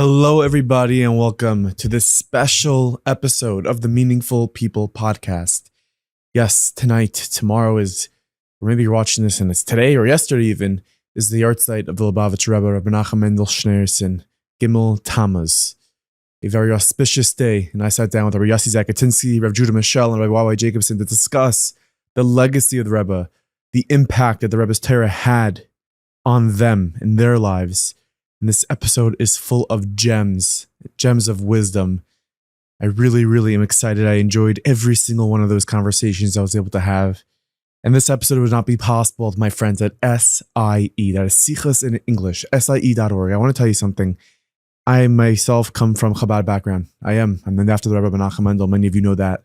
Hello, everybody, and welcome to this special episode of the Meaningful People podcast. Yes, tomorrow is, or maybe you're watching this and it's today or yesterday even, is the yahrzeit of the Lubavitcher Rebbe, Rabbi Nachum Mendel Schneerson, Gimel Tammuz. A very auspicious day, and I sat down with R Yussie Zakutinsky, Rev Judah Mischel, and Rabbi Jacobson to discuss the legacy of the Rebbe, the impact that the Rebbe's Torah had on them in their lives. And this episode is full of gems of wisdom. I really am excited. I enjoyed every single one of those conversations I was able to have. And this episode would not be possible with my friends at SIE, that is Sichos In English, SIE.org. I want to tell you something. I myself come from Chabad background. I'm named after the Rebbe Menachem Mendel. Many of you know that.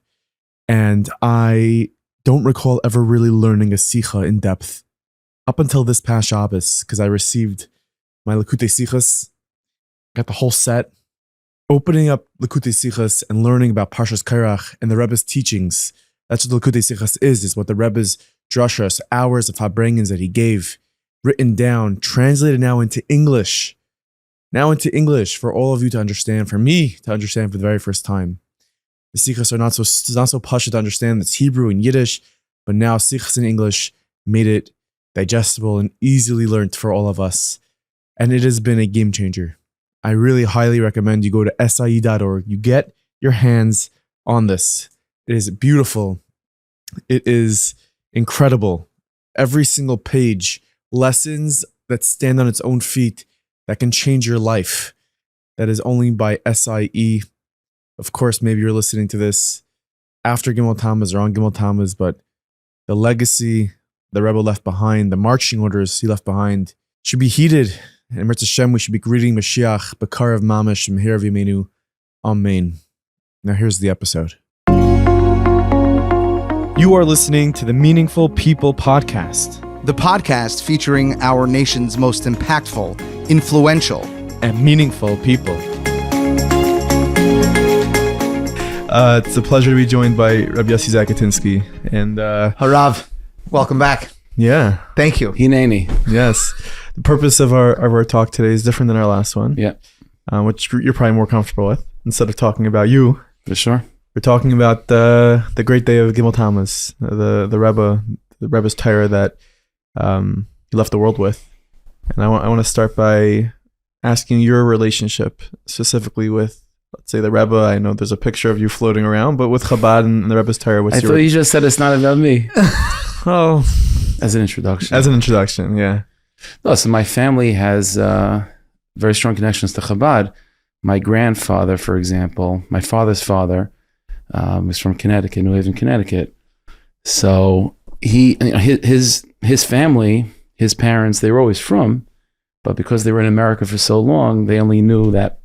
And I don't recall ever really learning a Sicha in depth up until this past Shabbos, because I received my Likutei Sichos, got the whole set. Opening up Likutei Sichos and learning about Parshas Kairach and the Rebbe's teachings. That's what the Likutei Sichos is what the Rebbe's drashas, hours of Habrengens that he gave, written down, translated now into English. Now into English for all of you to understand, for me to understand for the very first time. The Sichos are not so pashut to understand. It's Hebrew and Yiddish, but now Sichos in English made it digestible and easily learned for all of us. And it has been a game changer. I really highly recommend you go to SIE.org. You get your hands on this. It is beautiful. It is incredible. Every single page, lessons that stand on its own feet that can change your life. That is only by SIE. Of course, maybe you're listening to this after Gimel Tammuz or on Gimel Tammuz, but the legacy the Rebbe left behind, the marching orders he left behind, should be heeded. And Mirz Hashem, we should be greeting Mashiach, B'karev Mamash, Mehir V'Yimenu. Amen. Now here's the episode. You are listening to the Meaningful People podcast. The podcast featuring our nation's most impactful, influential, and meaningful people. It's a pleasure to be joined by R Yussie Zakutinsky. And Harav, welcome back. Yeah. Thank you. Hineni. Yes. The purpose of our talk today is different than our last one. Yeah. Which you're probably more comfortable with. Instead of talking about you, For sure. we're talking about the great day of Gimel Tammuz, the Rebbe's Torah that he left the world with. And I want to start by asking your relationship specifically with, let's say, the Rebbe. I know there's a picture of you floating around, but with Chabad and the Rebbe's Torah, I thought you just said it's not about me. Oh, As an introduction. Yeah. No, so my family has very strong connections to Chabad. My grandfather, for example, my father's father was from Connecticut, New Haven, Connecticut. So his family, his parents, they were always from, but because they were in America for so long, they only knew that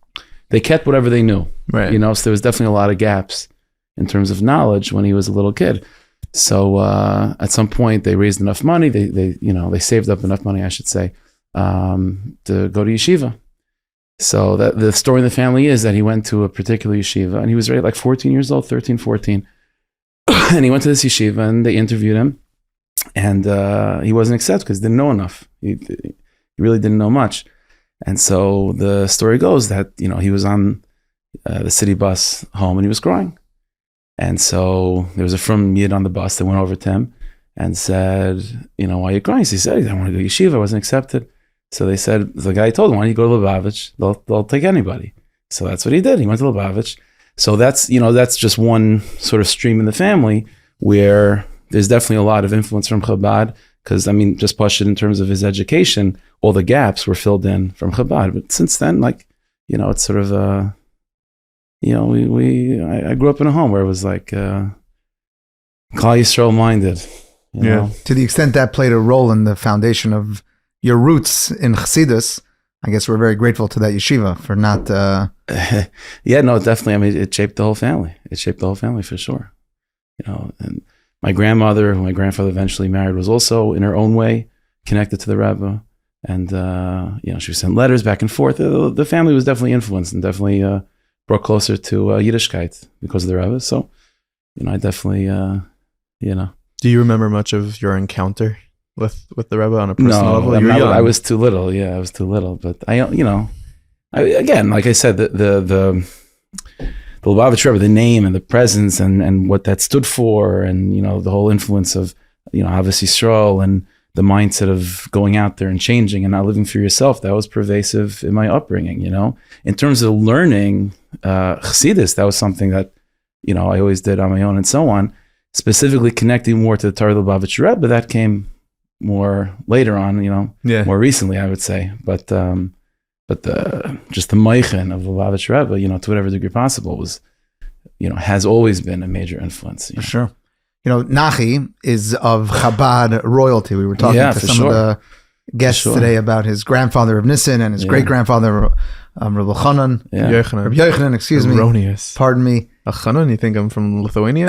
they kept whatever they knew. Right. So there was definitely a lot of gaps in terms of knowledge when he was a little kid. So at some point they raised enough money. They saved up enough money, I should say, to go to yeshiva. So that the story in the family is that he went to a particular yeshiva, and he was like 14 years old, 13, 14. And he went to this yeshiva, and they interviewed him, and he wasn't accepted because he didn't know enough. He really didn't know much. And so the story goes that he was on the city bus home, and he was crying. And so there was a frum yid on the bus that went over to him and said, why are you crying? So he said, I want to go to yeshiva. I wasn't accepted. So they said, the guy told him, why don't you go to Lubavitch? They'll take anybody. So that's what he did. He went to Lubavitch. So that's just one sort of stream in the family where there's definitely a lot of influence from Chabad. Because, just push it in terms of his education, all the gaps were filled in from Chabad. But since then, it's sort of I grew up in a home where it was like Klal Yisrael minded. You know? To the extent that played a role in the foundation of your roots in Chassidus, I guess we're very grateful to that yeshiva for not... Yeah, no, definitely. It shaped the whole family. It shaped the whole family for sure. And my grandmother, who my grandfather eventually married, was also in her own way connected to the Rebbe. And, she would send letters back and forth. The family was definitely influenced and definitely brought closer to Yiddishkeit because of the Rebbe. So, I definitely, Do you remember much of your encounter with the Rebbe on a personal level? I was too little. Yeah, I was too little. But I again, like I said, the Lubavitcher Rebbe, the name and the presence and what that stood for, and the whole influence of Ahavas Yisrael and the mindset of going out there and changing and not living for yourself, that was pervasive in my upbringing. In terms of learning Chassidus, that was something that I always did on my own and so on. Specifically connecting more to the Torah of the Lubavitcher Rebbe, that came more later on, more recently, I would say. But just the Mischel of the Lubavitcher Rebbe, to whatever degree possible, was, has always been a major influence. For sure. Nachi is of Chabad royalty. We were talking to some of the guests today about his grandfather of Nissen and his great-grandfather, Rebbe Chanan. Rebbe Yochanan, excuse me. Erroneous. Pardon me. Chanan, you think I'm from Lithuania?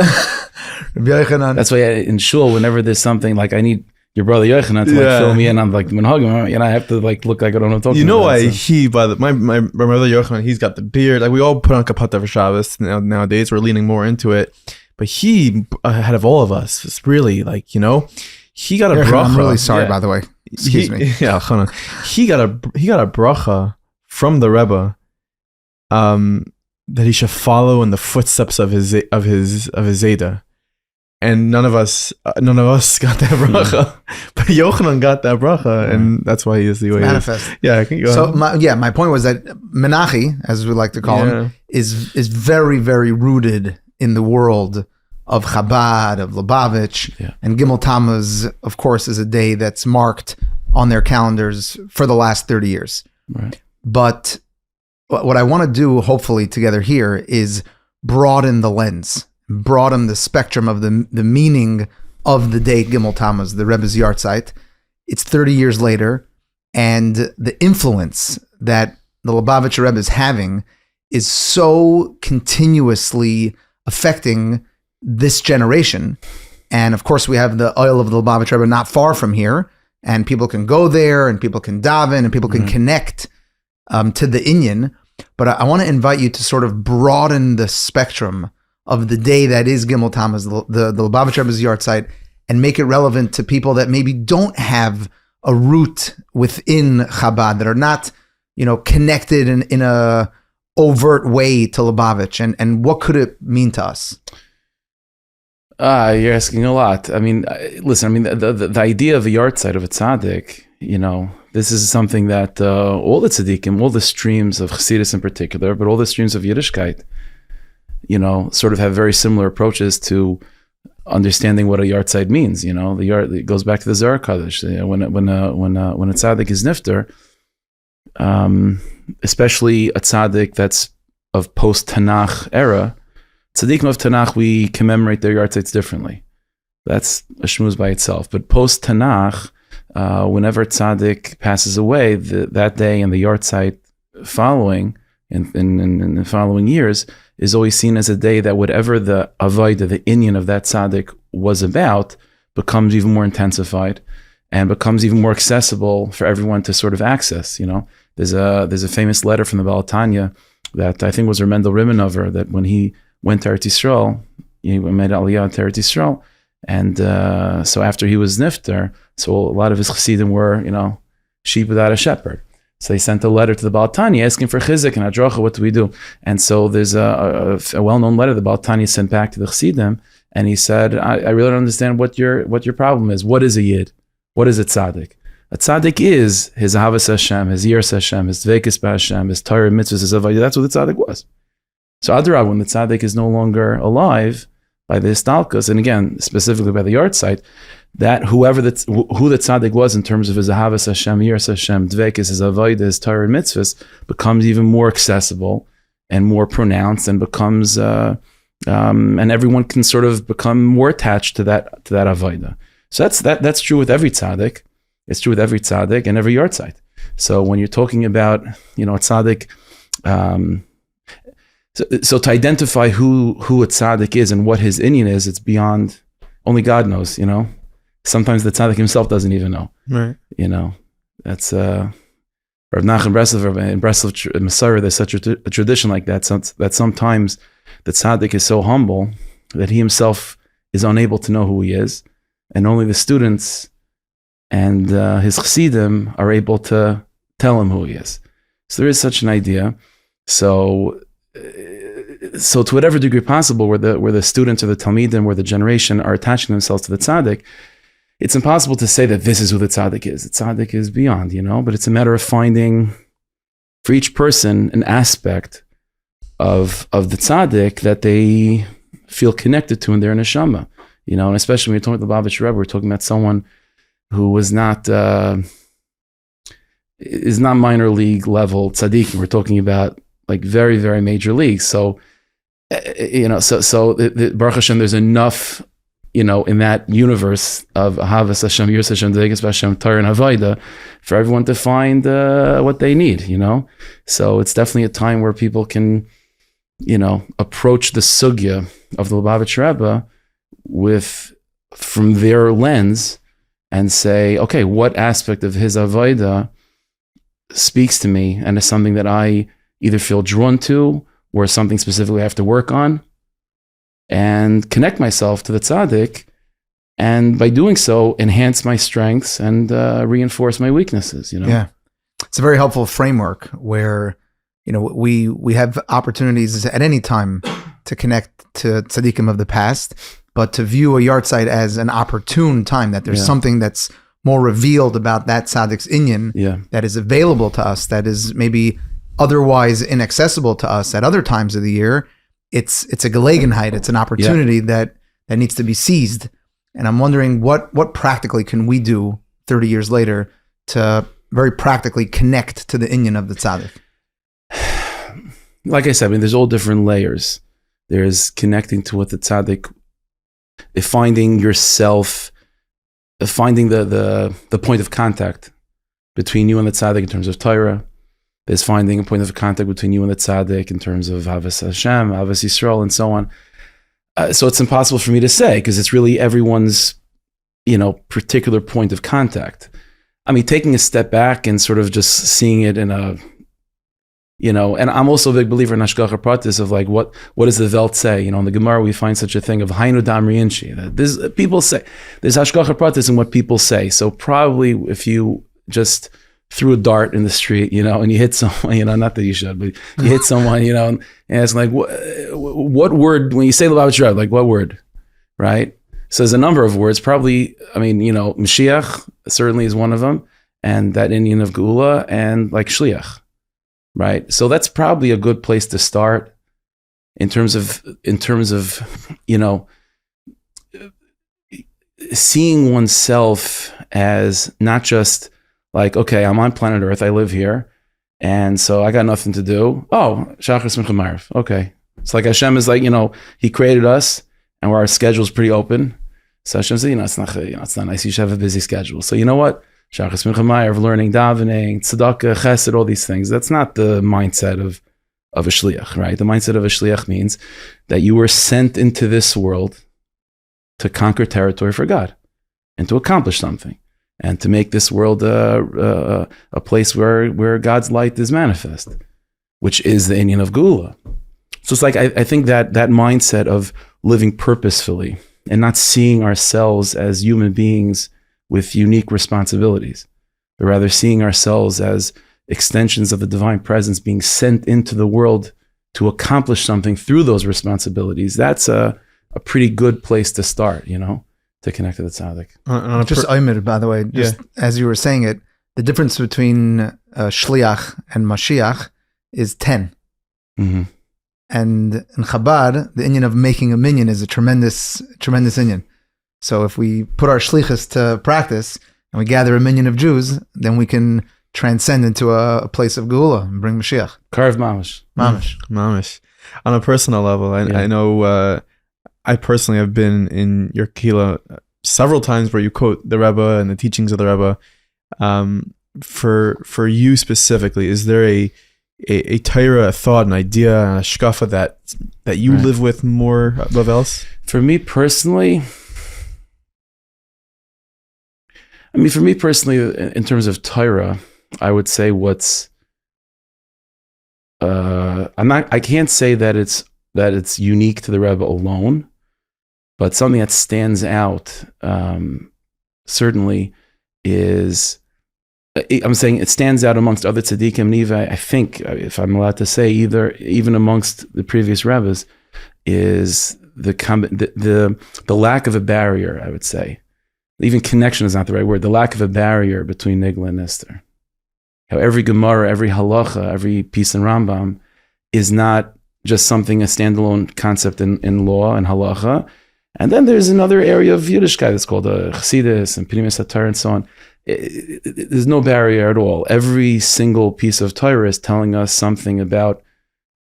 Rebbe Yochanan. That's why in shul, whenever there's something like I need your brother Yochanan to fill me in on like Minhagim, and I have to look like I don't know what I'm talking about. Why my brother Yochanan, he's got the beard. Like we all put on kapata for Shabbos nowadays. We're leaning more into it, but he ahead of all of us is really he got a bracha. I'm really sorry, by the way. Excuse me. Yeah, Chanan. He got a bracha from the Rebbe, that he should follow in the footsteps of his Zayda. And none of us got that bracha, but Yochanan got that bracha, and that's why he is the way manifest. He is. Yeah, I can go. So my point was that Menachi, as we like to call him, is very, very rooted in the world of Chabad, of Lubavitch, and Gimel Tammuz, of course, is a day that's marked on their calendars for the last 30 years. Right. But what I want to do, hopefully, together here is broaden the lens. Broaden the spectrum of the meaning of the date Gimel Tammuz, the Rebbe's yahrzeit. It's 30 years later, and the influence that the Lubavitcher Rebbe is having is so continuously affecting this generation. And of course, we have the oil of the Lubavitcher Rebbe not far from here, and people can go there, and people can daven, and people can connect to the Inyan. But I want to invite you to sort of broaden the spectrum of the day that is Gimel Tammuz, the Lubavitcher Rebbe's yahrzeit, and make it relevant to people that maybe don't have a root within Chabad, that are not, connected in a overt way to Lubavitch, and what could it mean to us? You're asking a lot. I mean, listen. The idea of a yahrzeit of a tzaddik, this is something that all the tzaddikim, all the streams of Chassidus in particular, but all the streams of Yiddishkeit, sort of have very similar approaches to understanding what a yahrzeit means. It goes back to the Zohar Kadosh. When a tzaddik is nifter, especially a tzaddik that's of post-Tanakh era, tzaddikim of Tanakh, we commemorate their yahrzeits differently. That's a shmuz by itself. But post-Tanakh, whenever tzaddik passes away, that day and the yahrzeit following, in the following years, is always seen as a day that whatever the avodah, the inyan of that tzaddik was about, becomes even more intensified and becomes even more accessible for everyone to sort of access. There's a famous letter from the Baal Tanya that I think was Mendel Rimenover, that when he went to Eretz Yisrael, he made Aliyah to Eretz Yisrael, and so after he was nifter, so a lot of his chassidim were, sheep without a shepherd. So they sent a letter to the Baal Tanya asking for chizuk and hadracha. What do we do? And so there's a well-known letter the Baal Tanya sent back to the chassidim, and he said, I really don't understand what your problem is. What is a yid? What is a tzaddik? A tzaddik is his ahavas Hashem, his yiras Hashem, his dveikis b'Hashem, his Torah mitzvahs, his avodah. That's what the tzaddik was. So Adarab, when the tzaddik is no longer alive, by the histalkus, and again, specifically by the yahrzeit, that who the tzaddik was in terms of his ahavas Hashem, yiras Hashem, dveikis, his avodah, his Torah mitzvahs, becomes even more accessible and more pronounced, and becomes, and everyone can sort of become more attached to that avodah. So that's true with every tzaddik. It's true with every tzaddik and every yahrzeit. So when you're talking about, a tzaddik, so to identify who a tzaddik is and what his inyan is, it's beyond, only God knows, Sometimes the tzaddik himself doesn't even know. Right. That's Rav Nachum Breslov in Breslov Messiah. There's such a tradition like that. That sometimes the tzaddik is so humble that he himself is unable to know who he is, and only the students and his chassidim are able to tell him who he is. So there is such an idea. So to whatever degree possible, where the students or the Talmidim or the generation are attaching themselves to the tzaddik, it's impossible to say that this is who the tzaddik is. The tzaddik is beyond, but it's a matter of finding for each person an aspect of the tzaddik that they feel connected to in their neshama, and especially when we're talking about the Lubavitcher Rebbe, we're talking about someone who was not is not minor league level tzaddikim. We're talking about like very, very major leagues. So, Baruch Hashem, there's enough, in that universe of Ahavas Hashem, Yiras Hashem, Degas Hashem, Torah and Avodah, for everyone to find what they need, So it's definitely a time where people can, approach the sugya of the Lubavitcher Rebbe from their lens and say, okay, what aspect of his Avodah speaks to me and is something that I either feel drawn to or something specifically I have to work on, and connect myself to the tzaddik, and by doing so, enhance my strengths and reinforce my weaknesses. Yeah, it's a very helpful framework where we have opportunities at any time to connect to tzaddikim of the past, but to view a yahrzeit as an opportune time, that there's something that's more revealed about that tzaddik's inyan that is available to us, that is maybe otherwise inaccessible to us at other times of the year. It's a Gelegenheit, it's an opportunity that needs to be seized. And I'm wondering what practically can we do 30 years later to very practically connect to the inyan of the tzaddik? Like I said, there's all different layers. There's connecting to what the tzaddik, finding yourself, finding the point of contact between you and the tzaddik in terms of Torah. There's finding a point of contact between you and the tzaddik in terms of Havas Hashem, Havas Yisrael, and so on. So it's impossible for me to say, because it's really everyone's, particular point of contact. Taking a step back and sort of just seeing it in a, and I'm also a big believer in Hashgacha Pratis of like, what does the Welt say? In the Gemara, we find such a thing of Hainu Damri Inshi. That people say, there's Hashgacha Pratis in what people say. So probably if you just threw a dart in the street, and you hit someone, not that you should, but you hit someone, and it's like, what word, when you say Lubavitcher Rebbe, like what word, right? So there's a number of words, probably, Mashiach certainly is one of them, and that inyan of Geula, and like Shliach, right? So that's probably a good place to start in terms of, seeing oneself as not just like, okay, I'm on planet Earth, I live here, and so I got nothing to do. Oh, Shachar Mincha Ma'ariv. Okay. It's like Hashem is like, He created us, and where our schedule's pretty open. So Hashem said, it's not nice. You should have a busy schedule. So you know what? Shachar Mincha Ma'ariv, learning, davening, tzedakah, chesed, all these things. That's not the mindset of a shliach, right? The mindset of a shliach means that you were sent into this world to conquer territory for God and to accomplish something, and to make this world a place where God's light is manifest, which is the inyan of Geula. So it's like, I think that mindset of living purposefully and not seeing ourselves as human beings with unique responsibilities, but rather seeing ourselves as extensions of the divine presence being sent into the world to accomplish something through those responsibilities, that's a pretty good place to start, to connect to the tzaddik. Just omitted, by the way, as you were saying it, the difference between Shliach and Mashiach is 10. Mm-hmm. And in Chabad, the inyan of making a minyan is a tremendous inyan. So if we put our shlichus to practice and we gather a minyan of Jews, then we can transcend into a place of Geula and bring Mashiach. Carve mamash. Mamish. On a personal level, I know I personally have been in your kehila several times where you quote the Rebbe and the teachings of the Rebbe. For you specifically, is there a Torah, a thought, an idea, a shkafa that you live with more above else? For me personally, in terms of Torah, I would say I can't say that it's unique to the Rebbe alone, but something that stands out certainly is I'm saying it stands out amongst other tzaddikim, and even, I think, if I'm allowed to say, even amongst the previous Rebbes, is the lack of a barrier, I would say. Even connection is not the right word. The lack of a barrier between Nigla and Esther. How every Gemara, every halacha, every piece in Rambam is not just something, a standalone concept in law and halacha. And then there's another area of Yiddishkeit that's called Chassidus and Pnimis HaTorah and so on. There's no barrier at all. Every single piece of Torah is telling us something about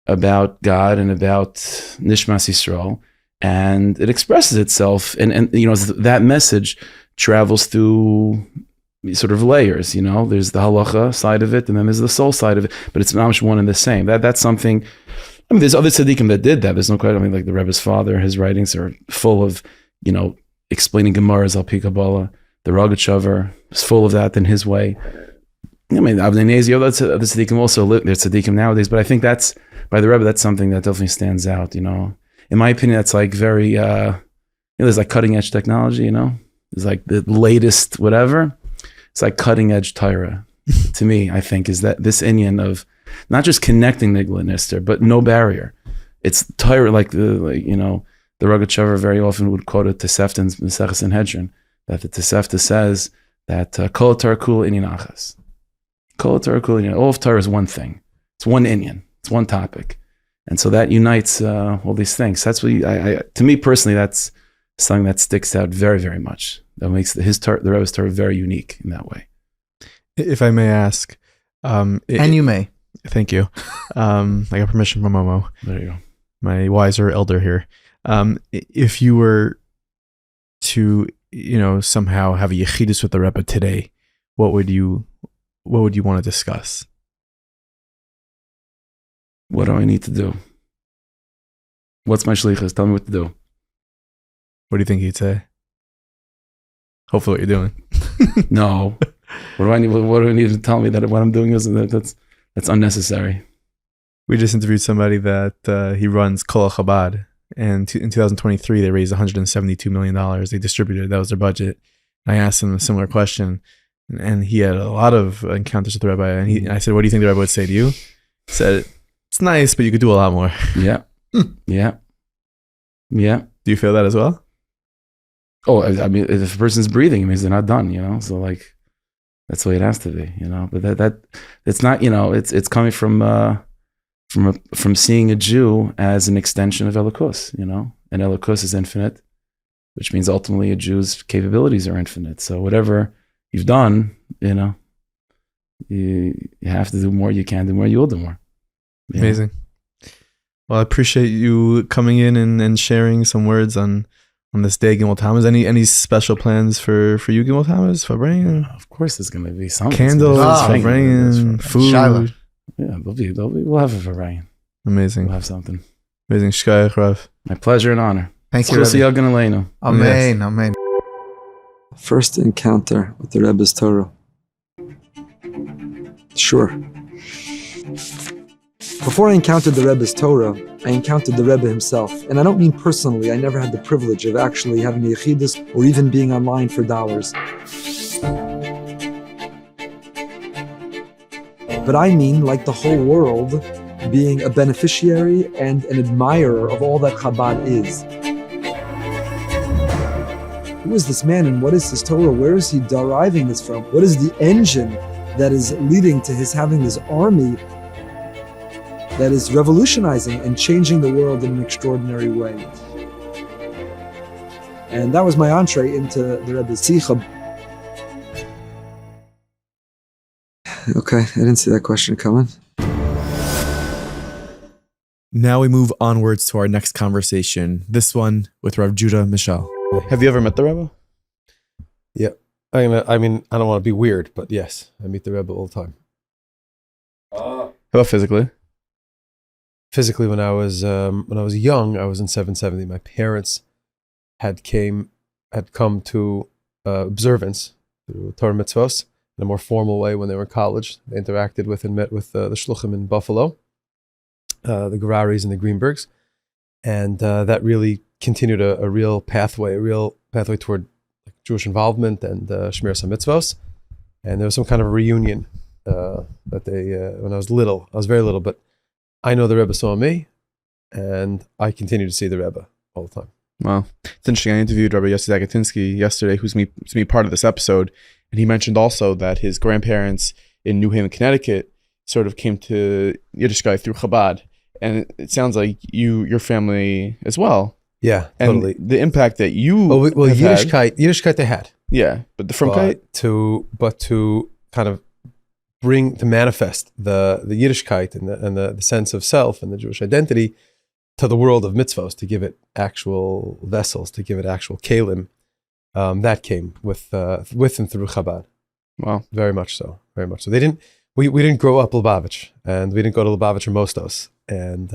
God and about Nishmas Yisrael, and it expresses itself, and that message travels through sort of layers. There's the halacha side of it, and then there's the soul side of it, but it's not much one and the same. That's something. There's other tzaddikim that did that. There's no question. Like the Rebbe's father, his writings are full of, explaining Gemaras al Pi Kabbalah. The Rogatchover is full of that in his way. Avnei Nezi, other tzaddikim also live. They're tzaddikim nowadays, but I think that's, by the Rebbe, that's something that definitely stands out. In my opinion, that's like very, there's like cutting edge technology. It's like the latest whatever. It's like cutting edge Torah. To me, I think is that this inyan of not just connecting Nigla and Esther, but no barrier. It's Torah, like the Rogatchover very often would quote a Tosefta in Sichos In English, that the Tosefta says that Kol Torah Kula Inyan Achas. Kol Torah Kula Inyan. All of Torah is one thing. It's one inyan. It's one topic, and so that unites all these things. That's what to me personally, that's something that sticks out very, very much. That makes the Rebbe's Torah very unique in that way. If I may ask, and you may. Thank you. I got permission from Momo. There you go. My wiser elder here. If you were to, somehow have a Yechidus with the Rebbe today, what would you want to discuss? What do I need to do? What's my shlichus? Tell me what to do. What do you think he'd say? Hopefully what you're doing. No. What do I need to tell me that what I'm doing that's unnecessary? We just interviewed somebody that he runs Kol Chabad, and in 2023 they raised $172 million. They distributed, that was their budget. And I asked him a similar question, and he had a lot of encounters with the Rebbe. And I said, "What do you think the Rebbe would say to you?" He said, "It's nice, but you could do a lot more." Yeah, yeah. Do you feel that as well? Oh, if a person's breathing, it means they're not done. So like, that's the way it has to be. But that it's not. It's coming from seeing a Jew as an extension of Elokus, and Elokus is infinite, which means ultimately a Jew's capabilities are infinite. So whatever you've done, you have to do more. You can do more. You'll do more. Amazing. Well, I appreciate you coming in and sharing some words on this day, Gimel Tammuz. Any special plans for you, Gimel Tammuz, for bringing? Of course, there's going to be something. Candles, for bringing food. Shiloh. Yeah, we'll have it for Ryan. Amazing. We'll have something. Amazing. Shkayach Rav. My pleasure and honor. Thank you, Rebbe. Amen. Amen. First encounter with the Rebbe's Torah. Sure. Before I encountered the Rebbe's Torah, I encountered the Rebbe himself. And I don't mean personally, I never had the privilege of actually having the Yechidus or even being online for dollars. But I mean, like the whole world, being a beneficiary and an admirer of all that Chabad is. Who is this man and what is his Torah? Where is he deriving this from? What is the engine that is leading to his having this army that is revolutionizing and changing the world in an extraordinary way? And that was my entree into the Rebbe's Tzibur. Okay, I didn't see that question coming. Now we move onwards to our next conversation. This one with Rav Judah Mischel. Have you ever met the Rebbe? Yeah. I mean, I don't want to be weird, but yes, I meet the Rebbe all the time. How about physically? Physically, when I was young, I was in 770. My parents had come to observance through Torah mitzvos in a more formal way when they were in college. They interacted with and met with the Shluchim in Buffalo, the Gararis and the Greenbergs, and that really continued a real pathway toward Jewish involvement and Shmiras HaMitzvos. and there was some kind of a reunion that they when I was little. I was very little, but I know the Rebbe saw me, and I continue to see the Rebbe all the time. Wow. It's interesting. I interviewed R Yussie Zakutinsky yesterday, who's me part of this episode, and he mentioned also that his grandparents in New Haven, Connecticut, sort of came to Yiddishkeit through Chabad, and it sounds like your family as well. Yeah, And totally. the impact that you Well, have had- Yiddishkeit they had. yeah, but the Frumkeit, but to kind of to manifest the Yiddishkeit and the sense of self and the Jewish identity to the world of mitzvos, to give it actual vessels, to give it actual kalim, that came with and through Chabad. wow, Very much so. Very much so. We didn't grow up Lubavitch, and we didn't go to Lubavitcher Mostos. And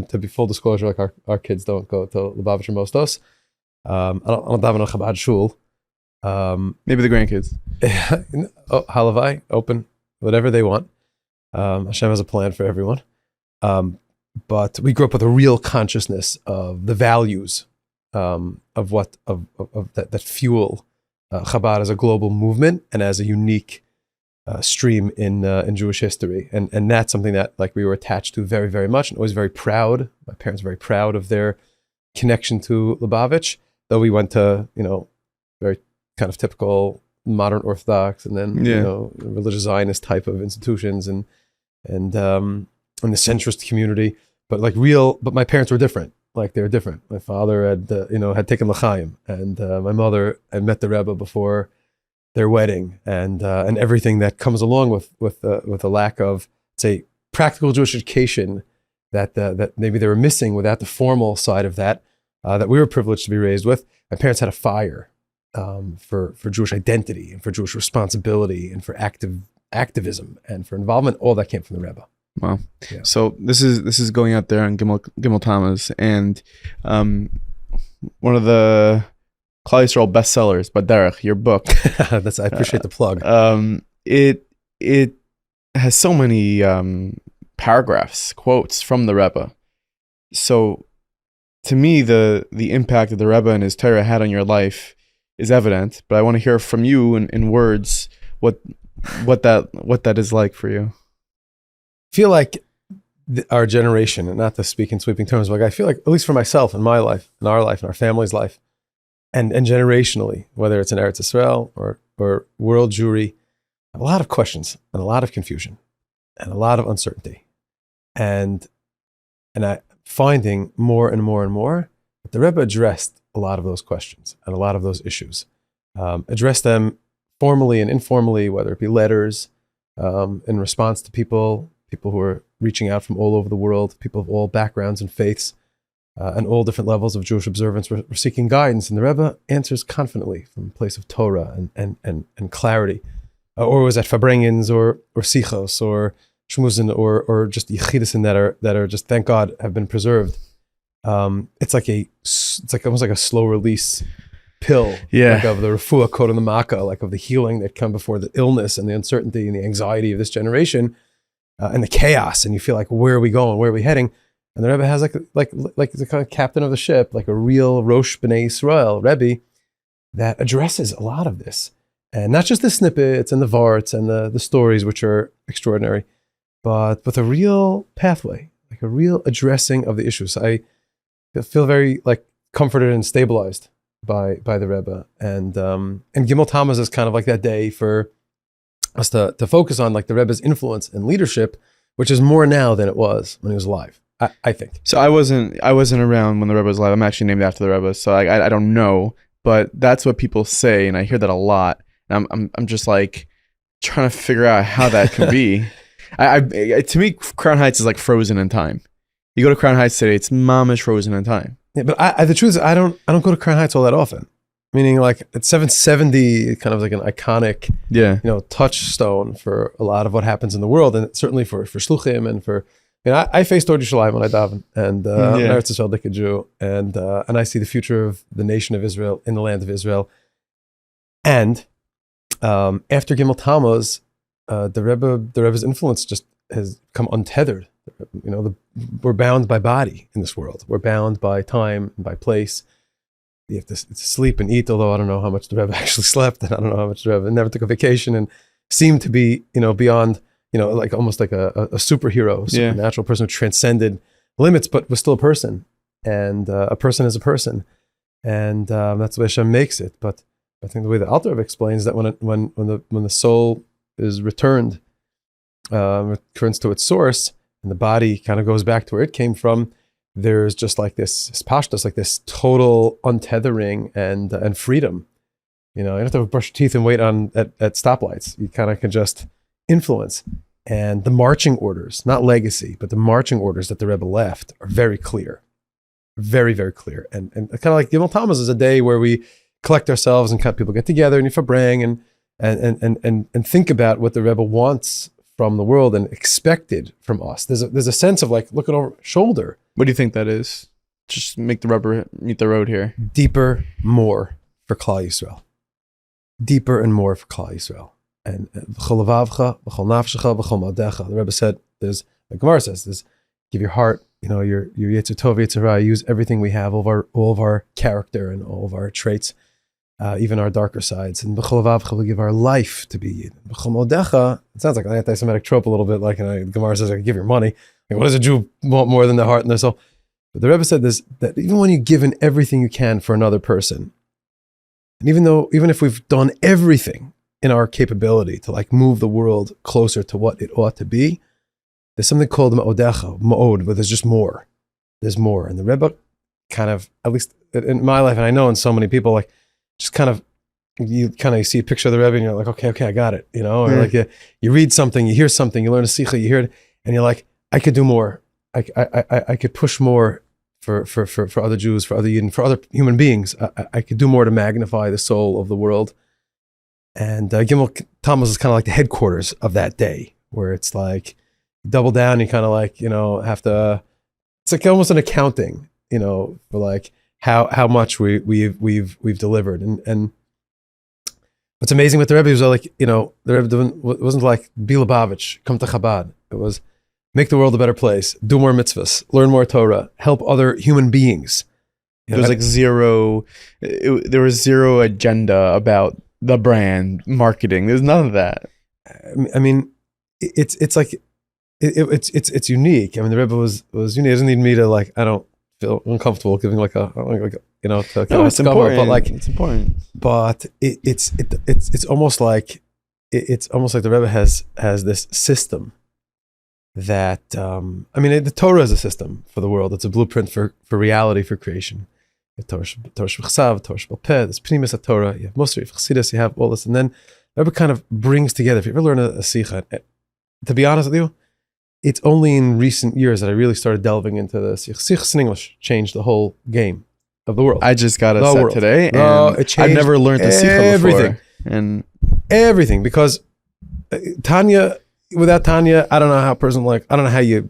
to be full disclosure, like our kids don't go to Lubavitcher Mostos. I don't daven on Chabad shul. maybe the grandkids. Halavai, open, whatever they want. Hashem has a plan for everyone. But we grew up with a real consciousness of the values of that fuel Chabad as a global movement and as a unique stream in Jewish history, and that's something that like we were attached to very, very much, and always very proud. My parents were very proud of their connection to Lubavitch, though we went to very kind of typical modern Orthodox and then religious Zionist type of institutions and the centrist community, but my parents were different. Like they were different. My father had taken l'chaim, and my mother had met the Rebbe before their wedding, and everything that comes along with the lack of, say, practical Jewish education that maybe they were missing without the formal side of that we were privileged to be raised with. My parents had a fire for Jewish identity and for Jewish responsibility and for activism and for involvement. All that came from the Rebbe. Wow. Yeah. So this is going out there on Gimel Tammuz, and one of the Klal Yisrael bestsellers, Baderech, your book. I appreciate the plug. It has so many paragraphs, quotes from the Rebbe. So to me, the impact that the Rebbe and his Torah had on your life is evident, but I want to hear from you in words what that is like for you. Feel like our generation, and not to speak in sweeping terms, but I feel like, at least for myself and my life and our family's life, and generationally, whether it's in Eretz Israel or world Jewry, a lot of questions and a lot of confusion and a lot of uncertainty. And I finding more and more and more that the Rebbe addressed a lot of those questions and a lot of those issues, addressed them formally and informally, whether it be letters, in response to people who are reaching out from all over the world, people of all backgrounds and faiths, and all different levels of Jewish observance were seeking guidance. And the Rebbe answers confidently from a place of Torah and clarity, or was at Fabrengens or Sichos or Shmuzin or just Yichidushim that are just, thank God, have been preserved. It's almost like a slow release pill, like of the refuah code and the makkah, like of the healing that come before the illness and the uncertainty and the anxiety of this generation, and the chaos. And you feel like, where are we going? Where are we heading? And the Rebbe has like the kind of captain of the ship, like a real Rosh B'nai Yisrael Rebbe that addresses a lot of this, and not just the snippets and the varts and the stories, which are extraordinary, but with a real pathway, like a real addressing of the issues. I feel very like comforted and stabilized by the Rebbe, and Gimel Tammuz is kind of like that day for us to focus on like the Rebbe's influence and leadership, which is more now than it was when he was alive. I think. So I wasn't around when the Rebbe was alive. I'm actually named after the Rebbe, so I don't know, but that's what people say, and I hear that a lot. And I'm just like trying to figure out how that can be. To me, Crown Heights is like frozen in time. You go to Crown Heights today, it's mamish frozen in time. Yeah, but the truth is, I don't go to Crown Heights all that often. Meaning, like at 770, kind of like an iconic, touchstone for a lot of what happens in the world, and certainly for shluchim and for. I face toward Yerushalayim when I daven, and I'm an Eretz Yisrael Dika Jew, and I see the future of the nation of Israel in the land of Israel. And after Gimel Tammuz, the Rebbe's influence just has come untethered. We're bound by body in this world. We're bound by time and by place. you have to sleep and eat, although I don't know how much the Rebbe actually slept, and I don't know how much the Rebbe never took a vacation, and seemed to be, beyond, like almost like a superhero, supernatural person who transcended limits, but was still a person. And a person is a person. And that's the way Hashem makes it. But I think the way the Alter Rebbe explains that when the soul is returns to its source, and the body kind of goes back to where it came from, there's just like this pashtus, like this total untethering and freedom. You don't have to brush your teeth and wait at stoplights. You kind of can just influence. And the marching orders, not legacy, but the marching orders that the Rebbe left are very clear. Very, very clear. And kind of like Gimel Tammuz is a day where we collect ourselves and people get together and Yifabrang and think about what the Rebbe wants from the world and expected from us. There's a sense of like looking over shoulder. What do you think that is? Just make the rubber meet the road here. Deeper, more for Klal Yisrael. Deeper and more for Klal Yisrael. And v'chol levavcha, v'chol nafshecha, v'chol maldecha. The Rebbe said, the Gemara says, give your heart, your Yetzer Tov, Yetzer Ra, use everything we have, all of our character and all of our traits, even our darker sides. And b'chol levavcha, we'll give our life to be Yid. B'chol maldecha, it sounds like an anti-Semitic trope a little bit, like the Gemara says, give your money. Like, what does a Jew want more than their heart and their soul? But the Rebbe said this, that even when you've given everything you can for another person, and even if we've done everything in our capability to like move the world closer to what it ought to be, there's something called ma'od, but there's just more. There's more. And the Rebbe kind of, at least in my life, and I know in so many people, like just you see a picture of the Rebbe and you're like, okay, I got it. Or like you read something, you hear something, you learn a Sicha, you hear it, and you're like, I could do more. I could push more for other Jews, for other Yidden, for other human beings. I could do more to magnify the soul of the world. And Gimel Tammuz is kind of like the headquarters of that day, where it's like you double down. You kind of like have to. It's like almost an accounting, for like how much we've delivered. And what's amazing with the Rebbe was like the Rebbe wasn't like be Lubavitch, come to Chabad. It was make the world a better place, do more mitzvahs, learn more Torah, help other human beings. There was like zero. There was zero agenda about the brand marketing. There's none of that. I mean, it's like it's unique. I mean, the Rebbe was unique. It doesn't need me to like. I don't feel uncomfortable giving like a it's important. But like it's important. But it's almost like the Rebbe has this system that the Torah is a system for the world. It's a blueprint for reality, for creation. Torah Shebchsav, Torah Shebal-Peh, there's Pnimis Torah, you have Musar, you have Chassidus, you have all this, and then the Rebbe kind of brings together. If you ever learn a Sicha, to be honest with you, it's only in recent years that I really started delving into the Sichos In English changed the whole game of the world. I just got a set today, and I've never learned a Sicha before. And everything, because Tanya, without Tanya, I don't know how a person I don't know how you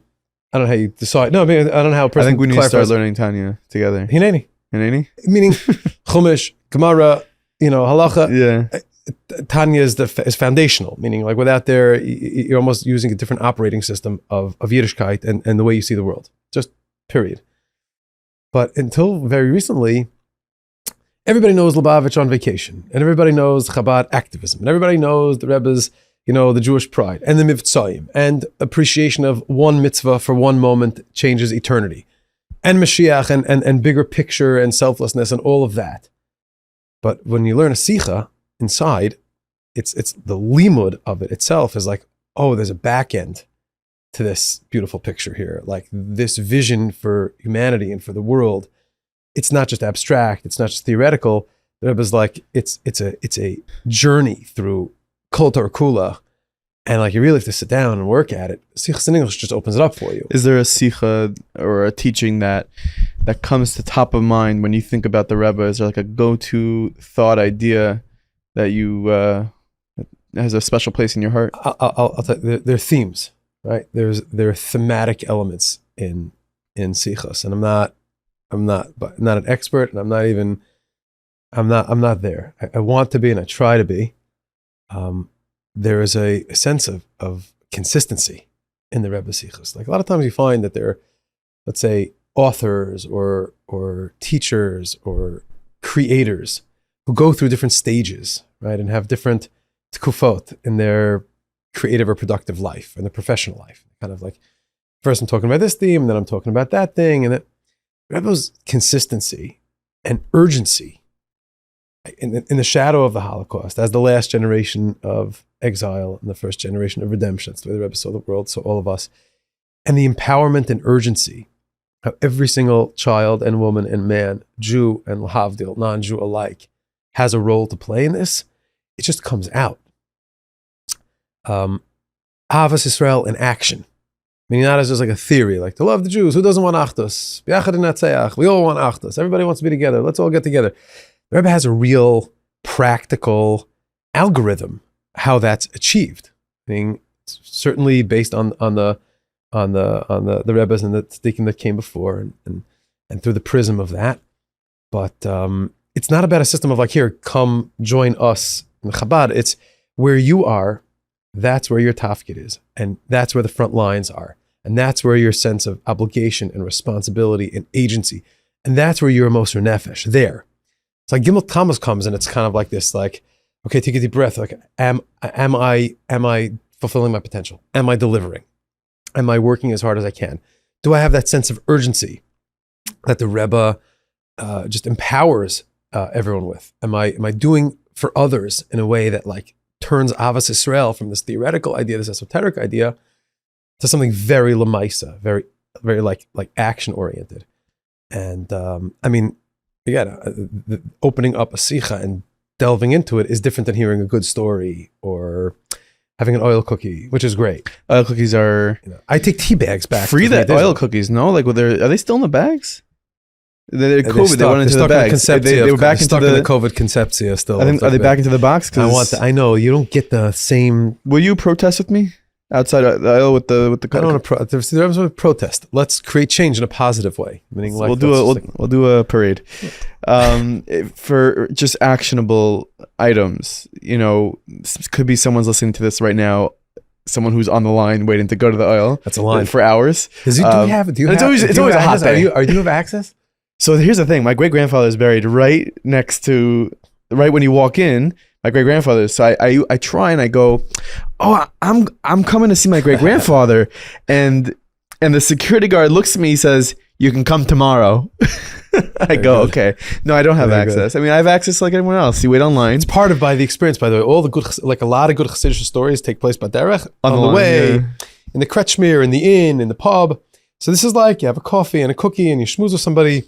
decide. No, I don't know how a person. I think we need to start learning Tanya together. Hineni. Meaning Chumash, Gemara, Halacha. Yeah. Tanya is foundational, meaning like without there, you're almost using a different operating system of Yiddishkeit and the way you see the world. Just period. But until very recently, everybody knows Lubavitch on vacation, and everybody knows Chabad activism, and everybody knows the Rebbe's, the Jewish pride, and the Mivtzoyim, and appreciation of one mitzvah for one moment changes eternity. And Mashiach and bigger picture and selflessness and all of that. But when you learn a Sicha inside, it's the limud of it itself is like, oh, there's a back end to this beautiful picture here. Like this vision for humanity and for the world. It's not just abstract. It's not just theoretical. The Rebbe is like, it's a journey through Kol Torah Kula. And like you really have to sit down and work at it. Sichos In English just opens it up for you. Is there a sicha or a teaching that comes to top of mind when you think about the Rebbe? Is there like a go-to thought idea that you has a special place in your heart? I'll tell you, there are themes, right? There are thematic elements in sichos, and I'm not an expert, and I'm not there. I want to be, and I try to be. There is a sense of consistency in the Rebbe Sichos. Like a lot of times you find that there are, let's say, authors or teachers or creators who go through different stages, right, and have different tkufot in their creative or productive life and their professional life. Kind of like, first I'm talking about this theme, and then I'm talking about that thing, and that Rebbe's consistency and urgency in the shadow of the Holocaust, as the last generation of exile and the first generation of redemption. That's the way the Rebbe saw the world, so all of us. And the empowerment and urgency, how every single child and woman and man, Jew and lahavdil, non-Jew alike, has a role to play in this. It just comes out. Ahavas Israel in action. Meaning not as just like a theory, like to love the Jews. Who doesn't want Achdus? Biachad Natseach. We all want Achdus. Everybody wants to be together. Let's all get together. The Rebbe has a real practical algorithm how that's achieved. I mean, certainly based on the Rebbes and the tzaddikim that came before, and through the prism of that. But it's not about a system of like, here, come join us in the Chabad. It's where you are. That's where your tafkid is, and that's where the front lines are, and that's where your sense of obligation and responsibility and agency, and that's where your moser nefesh. There, it's like Gimel Tammuz comes, and it's kind of like this, like, okay, take a deep breath. Like, am I fulfilling my potential? Am I delivering? Am I working as hard as I can? Do I have that sense of urgency that the Rebbe just empowers everyone with? Am I doing for others in a way that like turns Avas Israel from this theoretical idea, this esoteric idea, to something very lemaisa, very, very like action oriented. And I mean, again, the opening up a sicha and delving into it is different than hearing a good story or having an oil cookie, which is great. Oil cookies are... I take tea bags back. Free that oil cookies, no? Like, are they still in the bags? They're COVID. They went into the bags. They were back into the COVID conceptia still. Are they back into the box? I know you don't get the same. Will you protest with me outside the aisle with the? I don't want to protest. Let's create change in a positive way. Meaning, like, we'll do a parade for just actionable items. You know, could be someone's listening to this right now. Someone who's on the line waiting to go to the aisle. That's a line for hours. It's always a hot day. Do you have access? So here's the thing. My great-grandfather is buried right when you walk in, my great-grandfather. So I try and I go, oh, I'm coming to see my great-grandfather. and the security guard looks at me, he says, you can come tomorrow. I go, okay. No, I don't have access. I mean, I have access like anyone else. You wait online. It's part of by the experience, by the way. All the good, like a lot of good Chassidus stories take place by derech, on the way, in the kretschmer, in the inn, in the pub. So this is like, you have a coffee and a cookie and you schmooze with somebody.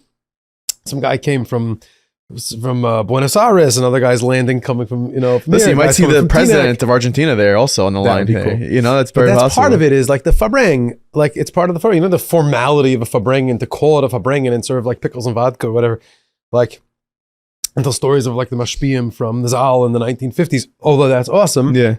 Some guy came from Buenos Aires, and other guys coming from, Listen, you might see the president of Argentina there also on the line. Cool. That's very possible. Part of it is like the fabreng, like it's part of the fabreng. The formality of a fabreng, and to call it a fabreng and serve like pickles and vodka or whatever. Like, until stories of like the mashpiyim from the Zal in the 1950s, although that's awesome. Yeah.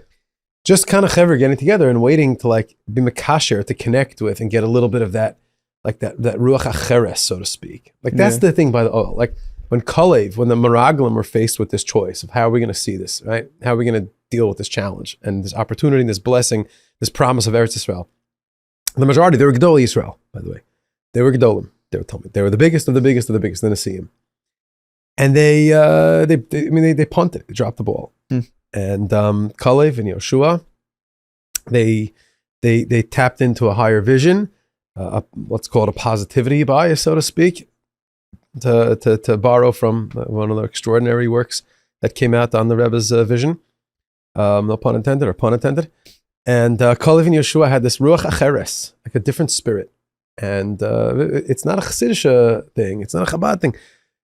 Just kind of chaver getting together and waiting to like be makasher, to connect with and get a little bit of that, like that ruach acheres, so to speak. Like that's the thing by the oil. Like when the Meraglim were faced with this choice of how are we going to see this, right? How are we going to deal with this challenge and this opportunity, this blessing, this promise of Eretz Yisrael? The majority, they were Gedolei Yisrael, by the way. They were Gedolim. They were Talmud. They were the biggest of the biggest of the biggest, the Nesiim. And they punted. They dropped the ball. And Kalev and Yoshua, they tapped into a higher vision. Let's call it a positivity bias, so to speak, to borrow from one of the extraordinary works that came out on the Rebbe's vision. No pun intended or pun intended. And Kalev and Yeshua had this ruach acheres, like a different spirit. And it's not a Chassidish thing. It's not a Chabad thing.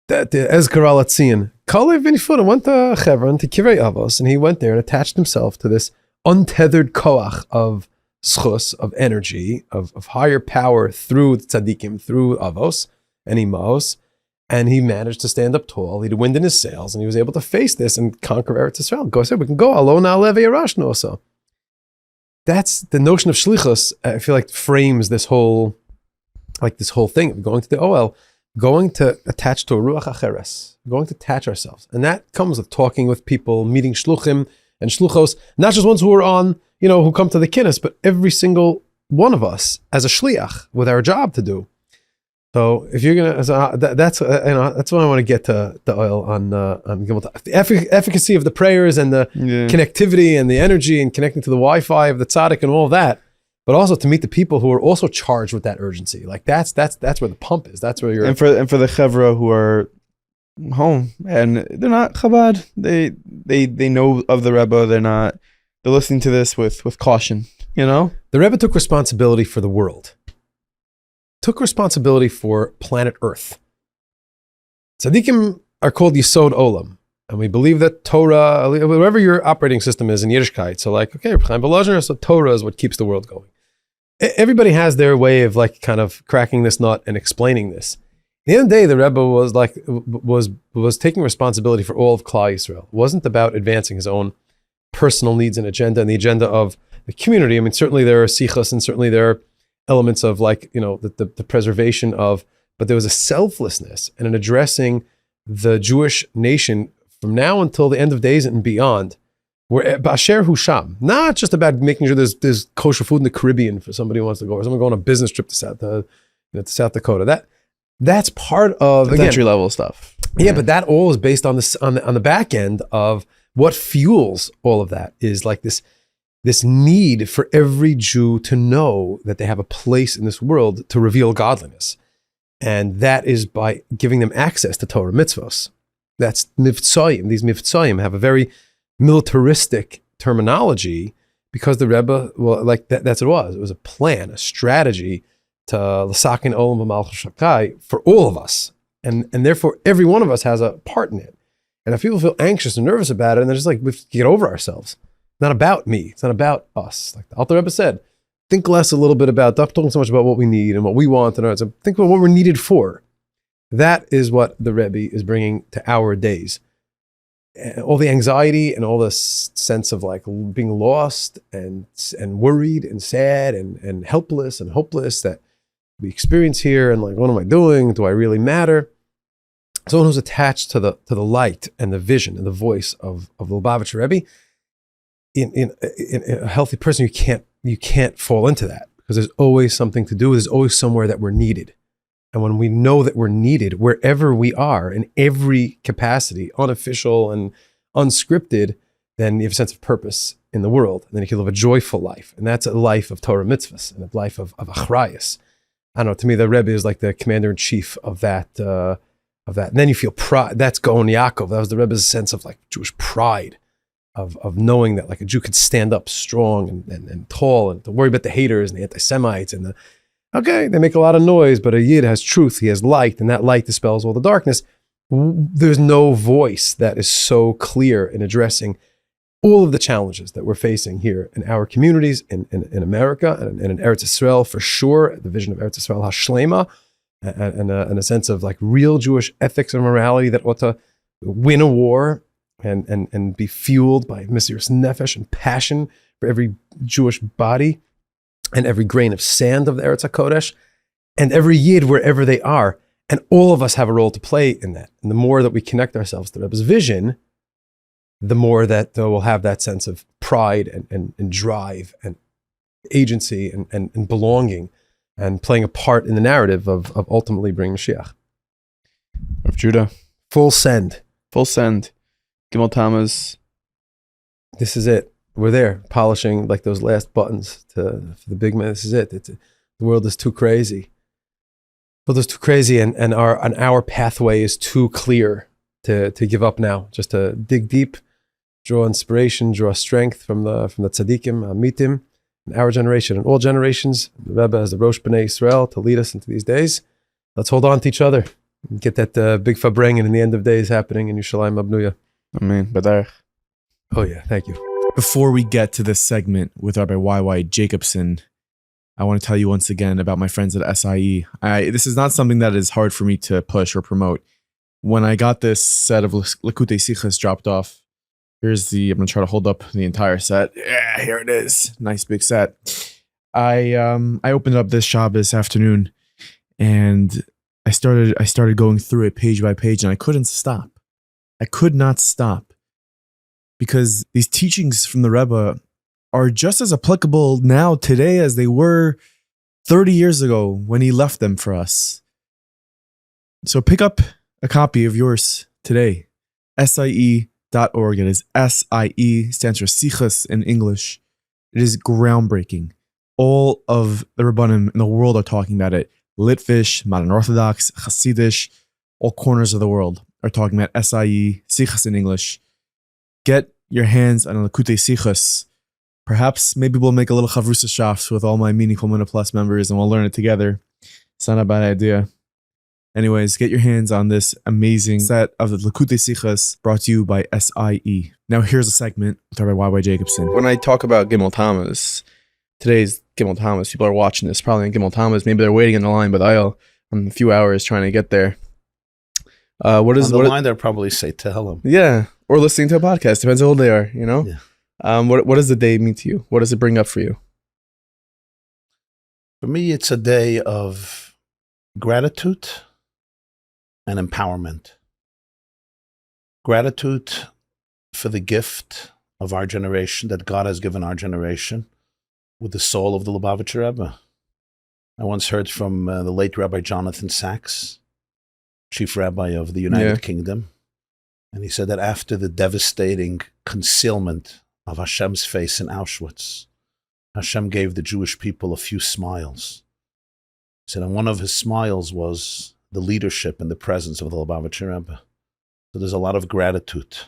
The Ezkar al-Atzion. Kalev and Yeshua went to Hebron, to Kivrei Avos, and he went there and attached himself to this untethered koach of schus, of energy, of higher power through tzaddikim, through avos and imos, and he managed to stand up tall. He had wind in his sails, and he was able to face this and conquer Eretz Yisrael. Go, we can go alone. Also, that's the notion of shlichus. I feel like frames this whole thing of going to the OL, going to attach to a ruach acheres, going to attach ourselves, and that comes with talking with people, meeting shluchim and shluchos, not just ones who are on, who come to the kinnis, but every single one of us as a shliach with our job to do. So if you're gonna, that's that's what I want to get to the oil on Gimel Tammuz. The efficacy of the prayers and the connectivity and the energy and connecting to the Wi-Fi of the tzaddik and all of that, but also to meet the people who are also charged with that urgency. Like that's where the pump is. That's where you're. And for the chevra who are home and they're not Chabad, they know of the Rebbe. They're listening to this with caution. You know, the Rebbe took responsibility for the world. Took responsibility for planet Earth. Tzaddikim are called Yisod Olam, and we believe that Torah, whatever your operating system is in Yiddishkeit, so like, okay, so Torah is what keeps the world going. Everybody has their way of like kind of cracking this nut and explaining this. At the end of the day, the Rebbe was like was taking responsibility for all of Klal Yisrael. It wasn't about advancing his own personal needs and agenda and the agenda of the community. I mean, certainly there are sichos and certainly there are elements of like, the preservation of, but there was a selflessness and an addressing the Jewish nation from now until the end of days and beyond, where Basher Husham, not just about making sure there's kosher food in the Caribbean for somebody who wants to go, or someone going on a business trip to South Dakota. That's part of entry level stuff. Yeah, but that all is based on this on the back end of what fuels all of that is like this need for every Jew to know that they have a place in this world to reveal godliness. And that is by giving them access to Torah mitzvos. That's mivtzoyim. These mivtzoyim have a very militaristic terminology because the Rebbe, well, like that's what it was. It was a plan, a strategy to l'sakin olam v'malchus shakai for all of us. And therefore, every one of us has a part in it. And if people feel anxious and nervous about it, and they're just like, we have to get over ourselves. Not about me. It's not about us. Like the Alter Rebbe said, think less a little bit about, stop talking so much about what we need and what we want. And think about what we're needed for. That is what the Rebbe is bringing to our days. All the anxiety and all the sense of like being lost and worried and sad and helpless and hopeless that we experience here. And like, what am I doing? Do I really matter? Someone who's attached to the light and the vision and the voice of the Lubavitcher Rebbe, in a healthy person, you can't fall into that because there's always something to do. There's always somewhere that we're needed. And when we know that we're needed wherever we are in every capacity, unofficial and unscripted, then you have a sense of purpose in the world. And then you can live a joyful life. And that's a life of Torah mitzvahs and a life of achrayus. I don't know, to me, the Rebbe is like the commander in chief of that. And then you feel pride. That's Gaon Yaakov. That was the Rebbe's sense of like Jewish pride. Of knowing that like a Jew could stand up strong and tall and to worry about the haters and the anti-Semites and they make a lot of noise, but a Yid has truth, he has light, and that light dispels all the darkness. There's no voice that is so clear in addressing all of the challenges that we're facing here in our communities, in America and in Eretz Yisrael for sure, the vision of Eretz Yisrael HaShlema, and a sense of like real Jewish ethics and morality that ought to win a war and be fueled by Mesiras Nefesh and passion for every Jewish body and every grain of sand of the Eretz HaKodesh and every Yid wherever they are. And all of us have a role to play in that. And the more that we connect ourselves to Rebbe's vision, the more that we'll have that sense of pride and drive and agency and belonging and playing a part in the narrative of ultimately bringing Mashiach. Of Judah. Full send. Gimel Tammuz. This is it. We're there, polishing like those last buttons for the big man. This is it. The world is too crazy. The world is too crazy, and our pathway is too clear to give up now. Just to dig deep, draw inspiration, draw strength from the tzaddikim, amitim, in our generation and all generations. The Rebbe as the Rosh B'nai Yisrael to lead us into these days. Let's hold on to each other and get that big farbrengen in the end of days happening in Yerushalayim Abnuya. Amen. Badarch. Oh yeah, thank you. Before we get to this segment with Rabbi Y.Y. Jacobson, I want to tell you once again about my friends at SIE. This is not something that is hard for me to push or promote. When I got this set of Likutei Sichos dropped off, I'm going to try to hold up the entire set. Yeah, here it is. Nice big set. I opened up this Shabbos afternoon and I started going through it page by page and I couldn't stop. I could not stop because these teachings from the Rebbe are just as applicable now today as they were 30 years ago when he left them for us. So pick up a copy of yours today. SIE.org. It is SIE, stands for Sichos in English. It is groundbreaking. All of the Rabbanim in the world are talking about it. Litvish, Modern Orthodox, Chassidus, all corners of the world are talking about SIE, Sichos in English. Get your hands on Lekutei Sichos. Perhaps maybe we'll make a little chavrusa shafts with all my Meaningful Minute Plus members and we'll learn it together. It's not a bad idea. Anyways, get your hands on this amazing set of the Lekutei Sichos brought to you by SIE. Now here's a segment with Rabbi Y.Y. Jacobson. When I talk about Gimel Tammuz, today's Gimel Tammuz, people are watching this probably in Gimel Tammuz. Maybe they're waiting in the line, but I'm a few hours trying to get there. What is on the line? They'll probably say Tehillim. Yeah, or listening to a podcast. Depends how old they are, you know? Yeah. What does the day mean to you? What does it bring up for you? For me, it's a day of gratitude and empowerment. Gratitude for the gift of our generation that God has given our generation with the soul of the Lubavitcher Rebbe. I once heard from the late Rabbi Jonathan Sachs, chief rabbi of the United Kingdom, and he said that after the devastating concealment of Hashem's face in Auschwitz, Hashem gave the Jewish people a few smiles. He said, and one of his smiles was the leadership and the presence of the Lubavitcher Rebbe. So there's a lot of gratitude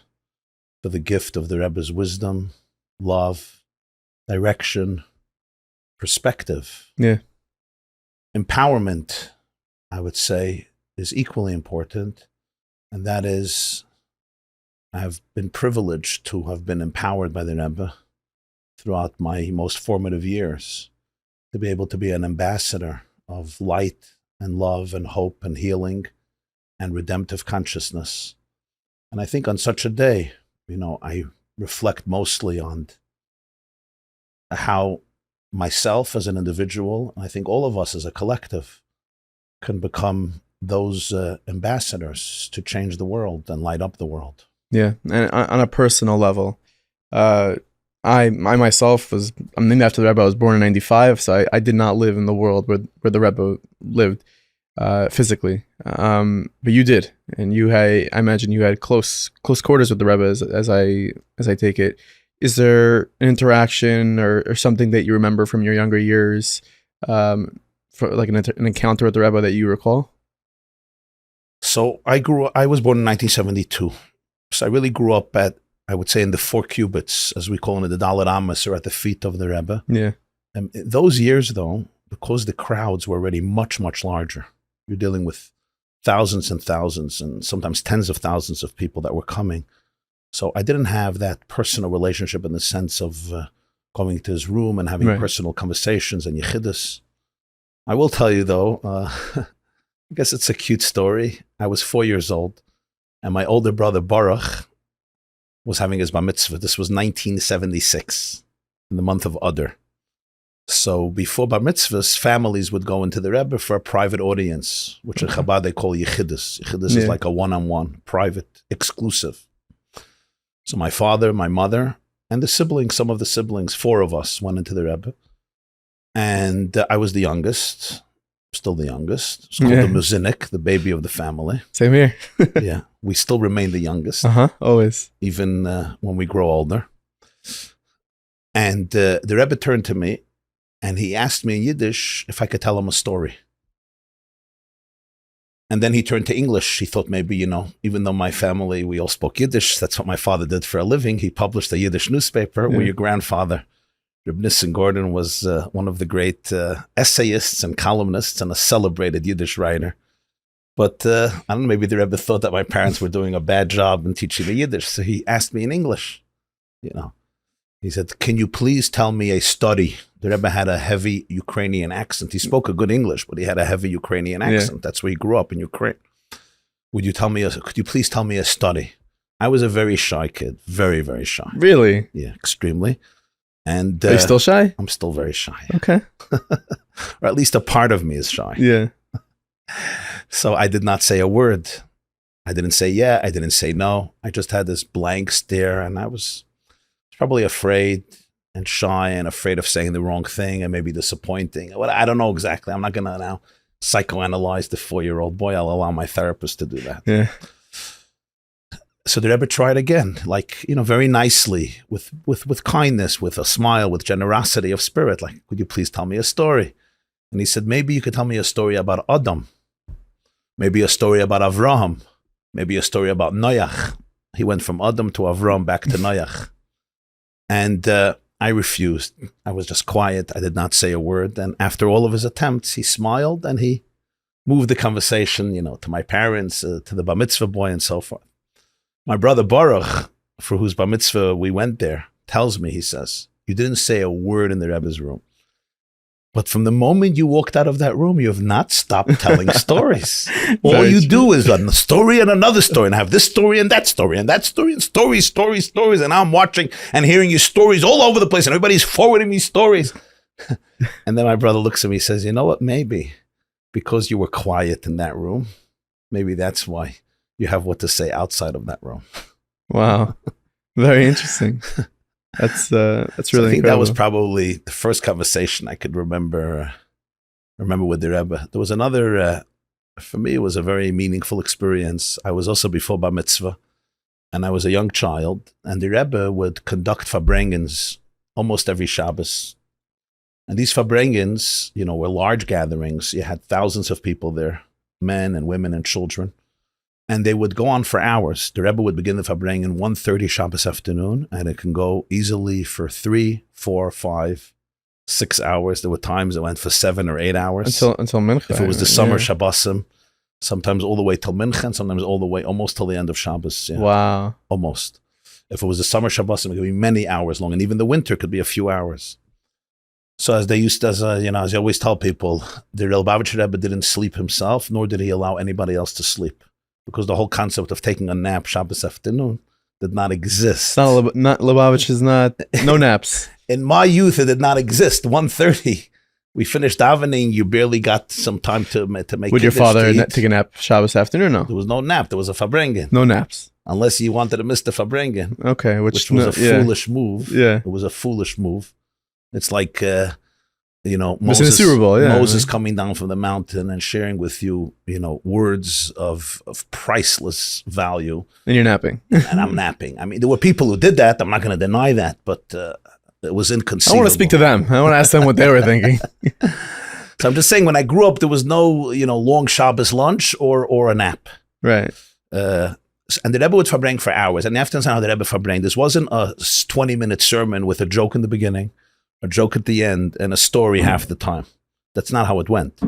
for the gift of the Rebbe's wisdom, love, direction, perspective. Yeah. Empowerment, I would say, is equally important. And that is, I have been privileged to have been empowered by the Rebbe throughout my most formative years, to be able to be an ambassador of light and love and hope and healing and redemptive consciousness. And I think on such a day, I reflect mostly on how myself as an individual, and I think all of us as a collective, can become those ambassadors to change the world and light up the world. Yeah, and on a personal level, I myself I'm named after the Rebbe. I was born in 95, so I did not live in the world where the Rebbe lived physically. But you did, and I imagine you had close quarters with the Rebbe as I take it. Is there an interaction or something that you remember from your younger years, for like an encounter with the Rebbe that you recall? So I was born in 1972. So I really grew up I would say, in the 4 cubits, as we call it, the Dalet Amos, or at the feet of the Rebbe. Yeah. And those years, though, because the crowds were already much, much larger, you're dealing with thousands and thousands and sometimes tens of thousands of people that were coming. So I didn't have that personal relationship in the sense of going to his room and having personal conversations and yechidus. I will tell you, though, I guess it's a cute story. I was 4 years old, and my older brother, Baruch, was having his bar mitzvah. This was 1976, in the month of Adar. So before bar mitzvahs, families would go into the Rebbe for a private audience, which in Chabad they call yechidus. Yechidus is like a one-on-one, private, exclusive. So my father, my mother, and some of the siblings, 4 of us went into the Rebbe. And I was the youngest, still the youngest. It's called the Muzinik, the baby of the family. Same here. Yeah, we still remain the youngest. Always. Even when we grow older. And the Rebbe turned to me and he asked me in Yiddish if I could tell him a story. And then he turned to English. He thought maybe, even though my family, we all spoke Yiddish, that's what my father did for a living. He published a Yiddish newspaper where your grandfather, Reb Nissen Gordon, was one of the great essayists and columnists and a celebrated Yiddish writer. But I don't know, maybe the Rebbe thought that my parents were doing a bad job in teaching me Yiddish. So he asked me in English, He said, can you please tell me a study? The Rebbe had a heavy Ukrainian accent. He spoke a good English, but he had a heavy Ukrainian accent. That's where he grew up, in Ukraine. Could you please tell me a study? I was a very shy kid, very, very shy. Really? Yeah, extremely. And are you still shy? I'm still very shy. Okay. Or at least a part of me is shy. Yeah. So I did not say a word. I didn't say yeah. I didn't say no. I just had this blank stare, and I was probably afraid and shy and afraid of saying the wrong thing and maybe disappointing. I don't know exactly. I'm not going to now psychoanalyze the 4-year-old boy. I'll allow my therapist to do that. Yeah. So the Rebbe tried again, like, very nicely, with kindness, with a smile, with generosity of spirit. Like, could you please tell me a story? And he said, maybe you could tell me a story about Adam, maybe a story about Avraham, maybe a story about Noach. He went from Adam to Avraham back to Noach. And I refused. I was just quiet. I did not say a word. And after all of his attempts, he smiled and he moved the conversation, to my parents, to the bar mitzvah boy and so forth. My brother Baruch, for whose bar mitzvah we went there, tells me, he says, you didn't say a word in the Rebbe's room. But from the moment you walked out of that room, you have not stopped telling stories. All you do is a story and another story, and have this story and that story and that story and stories. And I'm watching and hearing your stories all over the place, and everybody's forwarding me stories. And then my brother looks at me and says, you know what, maybe because you were quiet in that room, maybe that's why you have what to say outside of that room. Wow. Very interesting. That's really I think incredible. that was probably the first conversation I could remember with the Rebbe. There was another, for me, it was a very meaningful experience. I was also before bar mitzvah, and I was a young child, and the Rebbe would conduct farbrengens almost every Shabbos. And these farbrengens, were large gatherings. You had thousands of people there, men and women and children. And they would go on for hours. The Rebbe would begin the farbrengen 1:30 Shabbos afternoon, and it can go easily for 3, 4, 5, 6 hours. There were times it went for 7 or 8 hours. Until Mincha. If it was the summer Shabbosim, sometimes all the way till Mincha, and sometimes all the way almost till the end of Shabbos. Yeah. Wow. Almost. If it was the summer Shabbosim, it could be many hours long, and even the winter could be a few hours. So as I always tell people, the Lubavitcher Rebbe didn't sleep himself, nor did he allow anybody else to sleep. Because the whole concept of taking a nap Shabbos afternoon did not exist. Not Lubavitch is not, no naps. In my youth, it did not exist. 1:30, we finished davening. You barely got some time to make. Would your father take a nap Shabbos afternoon? No. There was no nap. There was a farbrengen. No naps. Unless you wanted to miss the farbrengen. Okay, which was a foolish move. Yeah. It was a foolish move. It's like, Missing Moses, the Super Bowl, yeah. Moses coming down from the mountain and sharing with you, words of priceless value. And you're napping. And I'm napping. I mean, there were people who did that. I'm not going to deny that, but it was inconceivable. I want to speak to them. I want to ask them what they were thinking. So I'm just saying, when I grew up, there was no, long Shabbos lunch or a nap. Right. And the Rebbe would farbrengen for hours. And you have to understand how the Rebbe farbrengen. This wasn't a 20-minute sermon with a joke in the beginning, a joke at the end, and a story half the time. That's not how it went.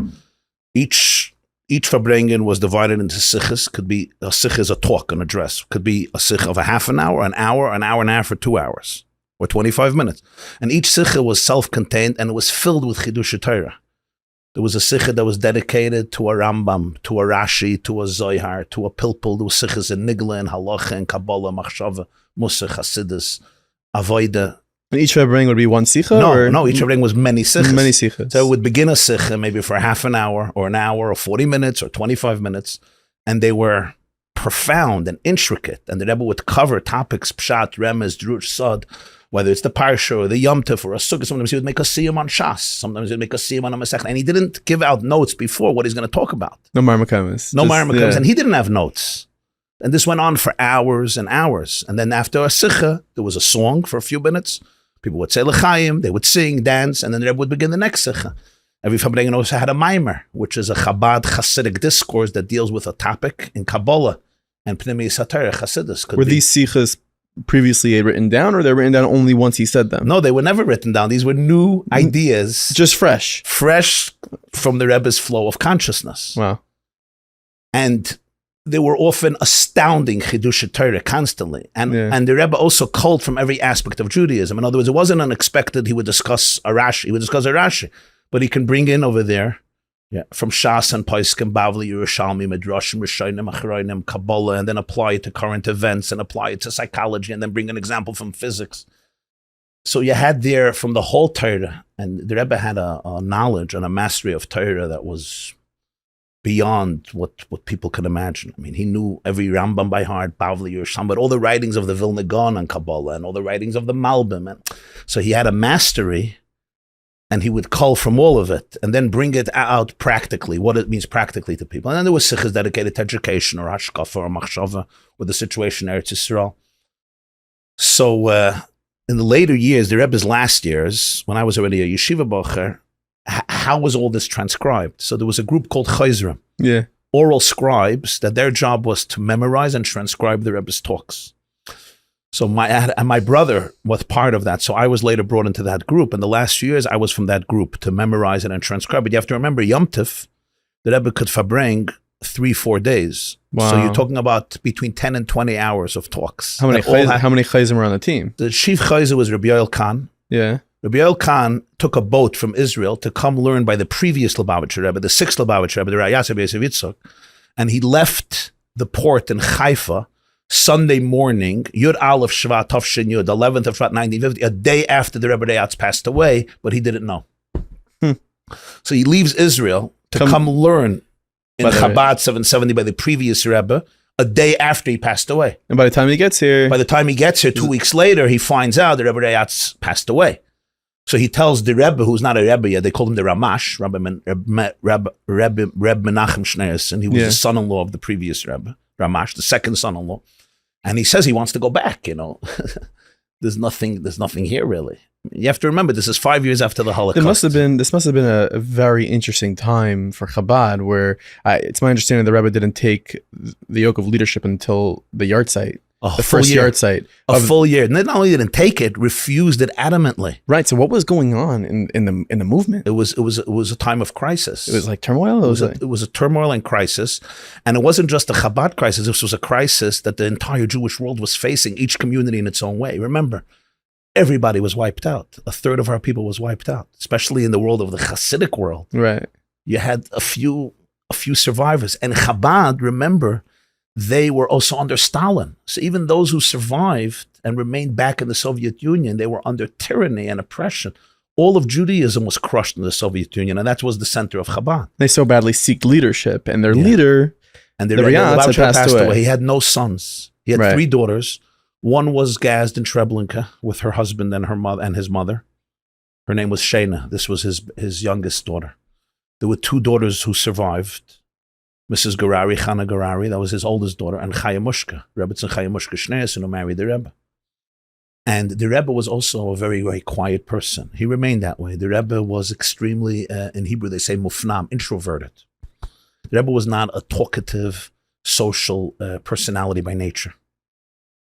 Each farbrengen was divided into sichos. Could be a sich is a talk, an address. Could be a sich of a half an hour and a half, or 2 hours, or 25 minutes. And each sicha was self-contained, and it was filled with Chiddushim Torah. There was a sicha that was dedicated to a Rambam, to a Rashi, to a Zohar, to a Pilpul. There was sichas in Nigla and Halacha and Kabbalah, Machshava, Musar, Chassidus, Avoida. And each farbrengen would be one sicha? No, each farbrengen was many sichas. Many sichas. So it would begin a sicha maybe for half an hour, or 40 minutes, or 25 minutes. And they were profound and intricate. And the Rebbe would cover topics, Pshat, Remes, Drush, Sod, whether it's the Parsha or the Yom Tov or a Sukkah. Sometimes he would make a siyum on Shas. Sometimes he would make a siyum on a Masech. And he didn't give out notes before what he's going to talk about. No marmakamis. No marmakamis. And he didn't have notes. And this went on for hours and hours. And then after a sicha, there was a song for a few minutes. People would say l'chaim, they would sing, dance, and then the Rebbe would begin the next sicha. Every farbrengen also had a mimer, which is a Chabad Chassidus discourse that deals with a topic in Kabbalah and Pnimiyus HaTorah Chassidus. Were these sichas previously written down, or they were written down only once he said them? No, they were never written down. These were new ideas. Just fresh. Fresh from the Rebbe's flow of consciousness. Wow. And they were often astounding Chiddushim Torah constantly. And the Rebbe also culled from every aspect of Judaism. In other words, it wasn't unexpected he would discuss a Rashi. He would discuss a Rashi. But he can bring in over there from Shas and Paiskim, Bavli, Yerushalmi, Midrashim, Rishonim, Achronim, Kabbalah, and then apply it to current events and apply it to psychology and then bring an example from physics. So you had there from the whole Torah, and the Rebbe had a knowledge and a mastery of Torah that was beyond what people could imagine. I mean, he knew every Rambam by heart, Bavli, Yerushalmi, but all the writings of the Vilna Gaon on Kabbalah and all the writings of the Malbim. And so he had a mastery. and he would cull from all of it and then bring it out practically, what it means practically to people. And then there was sichos dedicated to education or hashkafa or machshava or the situation in Eretz Yisrael. So in the later years, the Rebbe's last years, when I was already a yeshiva bocher, how was all this transcribed? So there was a group called chayzrim, oral scribes, that their job was to memorize and transcribe the Rebbe's talks. So my brother was part of that. So I was later brought into that group. And the last few years, I was from that group to memorize it and transcribe it. You have to remember, Yom Tov, the Rebbe could verbring 3-4 days. Wow. So you're talking about between 10 and 20 hours of talks. How many chayzim were on the team? The chief chayzer was Rabbi Yoel Khan. Yeah. Rabbi Yoel Khan took a boat from Israel to come learn by the previous Lubavitcher Rebbe, the sixth Lubavitcher Rebbe, the R Yussie Zakutinsky, and he left the port in Haifa Sunday morning, Yud Aleph Shvat Tavshin Yud, 11th of Shvat 1950, a day after the Rebbe Rayatz passed away, but he didn't know. So he leaves Israel to come learn in Chabad 770 by the previous Rebbe, a day after he passed away. And by the time he gets here, 2 weeks later, he finds out the Rebbe Rayatz passed away. So he tells the Rebbe, who's not a Rebbe yet, they called him the Ramash, Rebbe Menachem Schneerson. He was the son-in-law of the previous Rebbe, Ramash, the second son-in-law. And he says he wants to go back, There's nothing here really. You have to remember, this is 5 years after the Holocaust. This must have been a very interesting time for Chabad, where it's my understanding the Rebbe didn't take the yoke of leadership until the yard site. The first yard site. A full year. And not only didn't take it, refused it adamantly. Right. So what was going on in the movement? It was a time of crisis. It was like turmoil? It was a turmoil and crisis. And it wasn't just a Chabad crisis. This was a crisis that the entire Jewish world was facing, each community in its own way. Remember, everybody was wiped out. A third of our people was wiped out, especially in the world of the Hasidic world. Right. You had a few survivors. And Chabad, remember, they were also under Stalin. So even those who survived and remained back in the Soviet Union, they were under tyranny and oppression. All of Judaism was crushed in the Soviet Union, and that was the center of Chabad. They so badly seeked leadership, and their leader, and the Rayatz, had passed away. He had no sons. He had 3 daughters. One was gassed in Treblinka with her husband and her mother and his mother. Her name was Shena. This was his youngest daughter. There were 2 daughters who survived. Mrs. Garari, Chana Garari, that was his oldest daughter, and Chaya Mushka, Rebbetzin Chaya Mushka Schneerson, who married the Rebbe. And the Rebbe was also a very, very quiet person. He remained that way. The Rebbe was extremely, in Hebrew they say mufnam, introverted. The Rebbe was not a talkative, social personality by nature.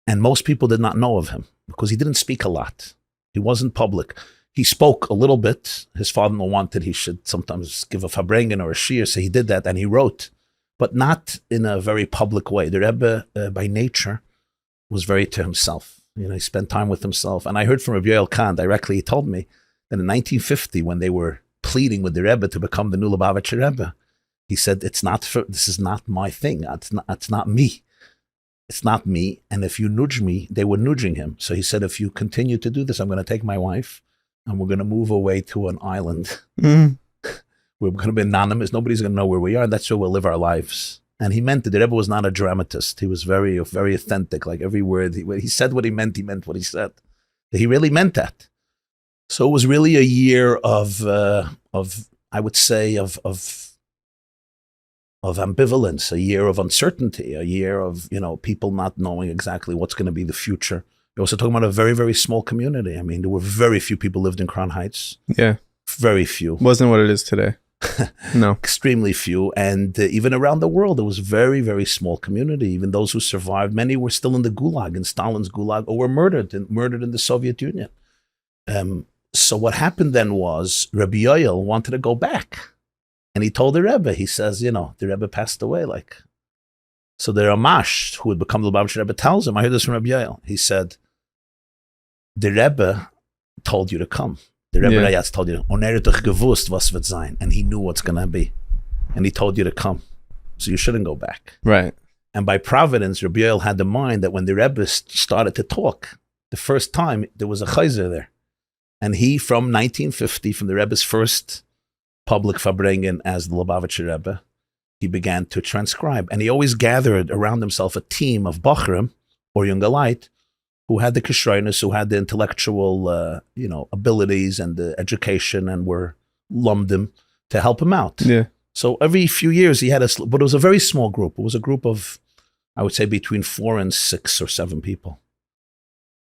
And most people did not know of him because he didn't speak a lot. He wasn't public. He spoke a little bit. His father-in-law wanted he should sometimes give a farbrengen or a shiur, so he did that, and he wrote, but not in a very public way. The Rebbe, by nature, was very to himself. He spent time with himself. And I heard from Rabbi Yoel Khan directly, he told me that in 1950, when they were pleading with the Rebbe to become the new Lubavitcher Rebbe, he said, this is not my thing. It's not me. It's not me. And if you nudge me, they were nudging him. So he said, if you continue to do this, I'm going to take my wife and we're going to move away to an island. We're going to be anonymous. Nobody's going to know where we are. And that's where we'll live our lives. And he meant it. The Rebbe was not a dramatist. He was very, very authentic. Like every word, he said what he meant what he said. He really meant that. So it was really a year of I would say, of ambivalence, a year of uncertainty, a year of, people not knowing exactly what's going to be the future. You're also talking about a very, very small community. I mean, there were very few people lived in Crown Heights. Yeah. Very few. Wasn't what it is today. No. Extremely few. And even around the world, it was a very, very small community. Even those who survived, many were still in the Gulag, in Stalin's Gulag, or were murdered in the Soviet Union. So what happened then was Rabbi Yoel wanted to go back. And he told the Rebbe, he says, the Rebbe passed away. So the Ramash, who had become the Lubavitcher Rebbe, tells him, I heard this from Rabbi Yoel. He said, the Rebbe told you to come. The Rebbe Rayatz told you, gewusst, was wird sein. And he knew what's going to be. And he told you to come. So you shouldn't go back. Right. And by providence, Rabbi Yoel had in mind that when the Rebbe started to talk, the first time, there was a chayzer there. And he, from 1950, from the Rebbe's first public farbrengen as the Lubavitcher Rebbe, he began to transcribe. And he always gathered around himself a team of Bachrim, or Jungelite, who had the kishroinus, who had the intellectual, abilities and the education, and were lumdim to help him out. Yeah. So every few years he had but it was a very small group. It was a group of, I would say, between 4 and 6 or 7 people.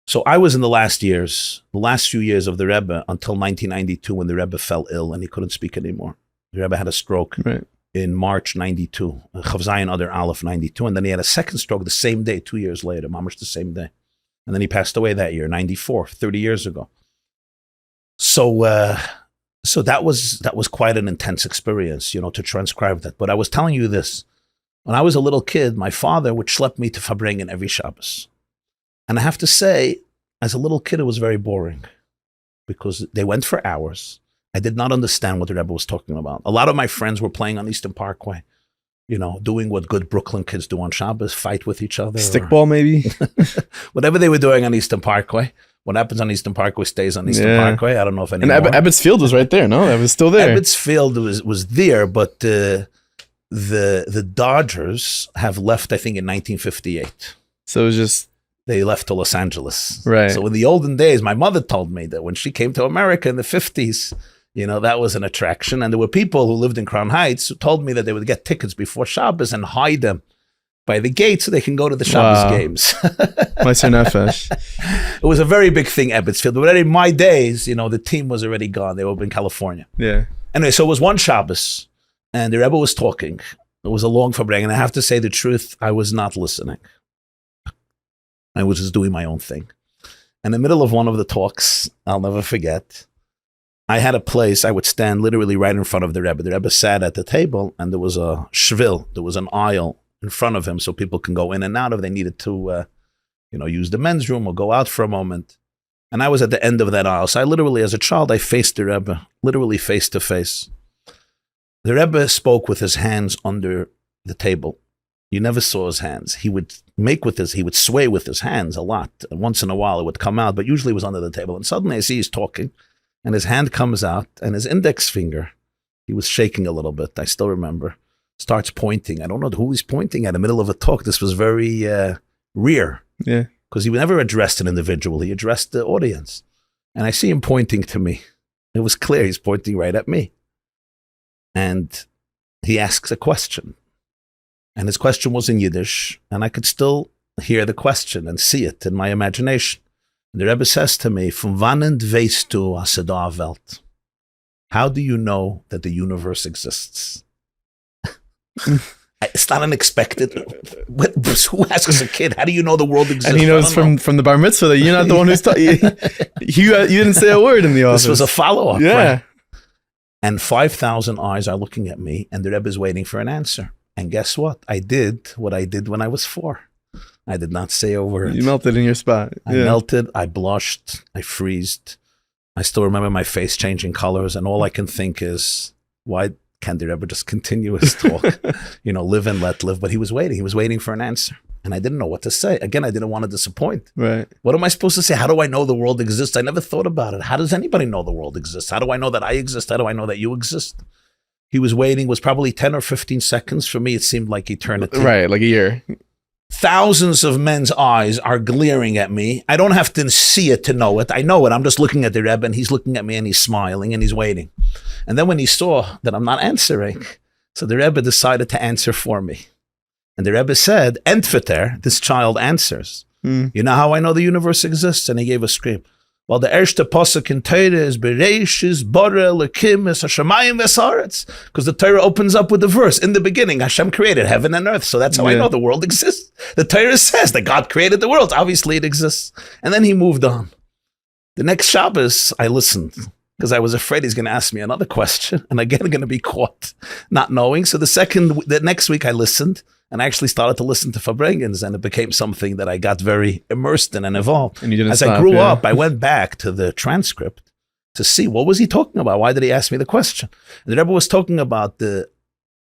So I was in the last few years of the Rebbe until 1992, when the Rebbe fell ill and he couldn't speak anymore. The Rebbe had a stroke in March 92, Chav Zayin Adar Aleph 92, and then he had a second stroke the same day, 2 years later, mamash the same day. And then he passed away that year, 94, 30 years ago. So that was quite an intense experience, to transcribe that. But I was telling you this. When I was a little kid, my father would schlep me to Farbrengen every Shabbos. And I have to say, as a little kid, it was very boring because they went for hours. I did not understand what the Rebbe was talking about. A lot of my friends were playing on Eastern Parkway, doing what good Brooklyn kids do on Shabbos, fight with each other. Stickball, maybe? Whatever they were doing on Eastern Parkway. What happens on Eastern Parkway stays on Eastern Parkway. I don't know if anymore. And Ebbets Field was right there, no? That was still there. Ebbets Field was there, but the Dodgers have left, I think, in 1958. So it was just... They left to Los Angeles. Right. So in the olden days, my mother told me that when she came to America in the 50s, that was an attraction. And there were people who lived in Crown Heights who told me that they would get tickets before Shabbos and hide them by the gate so they can go to the Shabbos games. Meiser Nefesh. It was a very big thing, Ebbets Field. But in my days, the team was already gone. They were up in California. Yeah. Anyway, so it was one Shabbos, and the Rebbe was talking. It was a long Farbrengen, and I have to say the truth, I was not listening. I was just doing my own thing. In the middle of one of the talks, I'll never forget, I had a place, I would stand literally right in front of the Rebbe. The Rebbe sat at the table, and there was a shvil, there was an aisle in front of him so people can go in and out if they needed to, use the men's room or go out for a moment. And I was at the end of that aisle. So I literally, as a child, I faced the Rebbe, literally face to face. The Rebbe spoke with his hands under the table. You never saw his hands. He would he would sway with his hands a lot. And once in a while it would come out, but usually it was under the table. And suddenly I see he's talking, and his hand comes out, and his index finger, he was shaking a little bit, I still remember, starts pointing. I don't know who he's pointing at in the middle of a talk. This was very rare. Yeah. Because he never addressed an individual. He addressed the audience. And I see him pointing to me. It was clear he's pointing right at me. And he asks a question. And his question was in Yiddish, and I could still hear the question and see it in my imagination. And the Rebbe says to me, "Von wannen weißt du, as da a Welt?" How do you know that the universe exists? It's not unexpected. Who asks a kid, how do you know the world exists? And he knows from the bar mitzvah that you're not the one who's taught you. You didn't say a word in the office. This was a follow-up. Yeah. Right? And 5,000 eyes are looking at me, and the Rebbe is waiting for an answer. And guess what? I did what I did when I was 4. I did not say a word. You melted in your spot. I melted. I blushed. I freezed. I still remember my face changing colors. And all I can think is, why can't the Rebbe just continue his talk? Live and let live. But he was waiting. He was waiting for an answer. And I didn't know what to say. Again, I didn't want to disappoint. Right. What am I supposed to say? How do I know the world exists? I never thought about it. How does anybody know the world exists? How do I know that I exist? How do I know that you exist? He was waiting, was probably 10 or 15 seconds. For me, it seemed like eternity. Right, like a year. Thousands of men's eyes are glaring at me. I don't have to see it to know it. I know it. I'm just looking at the Rebbe, and he's looking at me, and he's smiling, and he's waiting. And then when he saw that I'm not answering, so the Rebbe decided to answer for me. And the Rebbe said, "Entveter, this child answers. You know how I know the universe exists?" And he gave a scream. Well, the erste pasuk in Torah is Bereishis bara Elokim es hashamayim v'saaretz, because the Torah opens up with the verse, in the beginning Hashem created heaven and earth. So that's how I know the world exists. The Torah says that God created the world. Obviously it exists. And then he moved on. The next Shabbos, I listened because I was afraid he's going to ask me another question, and again I'm going to be caught not knowing. So the next week I listened, and I actually started to listen to Farbrengens, and it became something that I got very immersed in and involved. And you didn't As stop, I grew up, I went back to the transcript to see what was he talking about. Why did he ask me the question? And the Rebbe was talking about the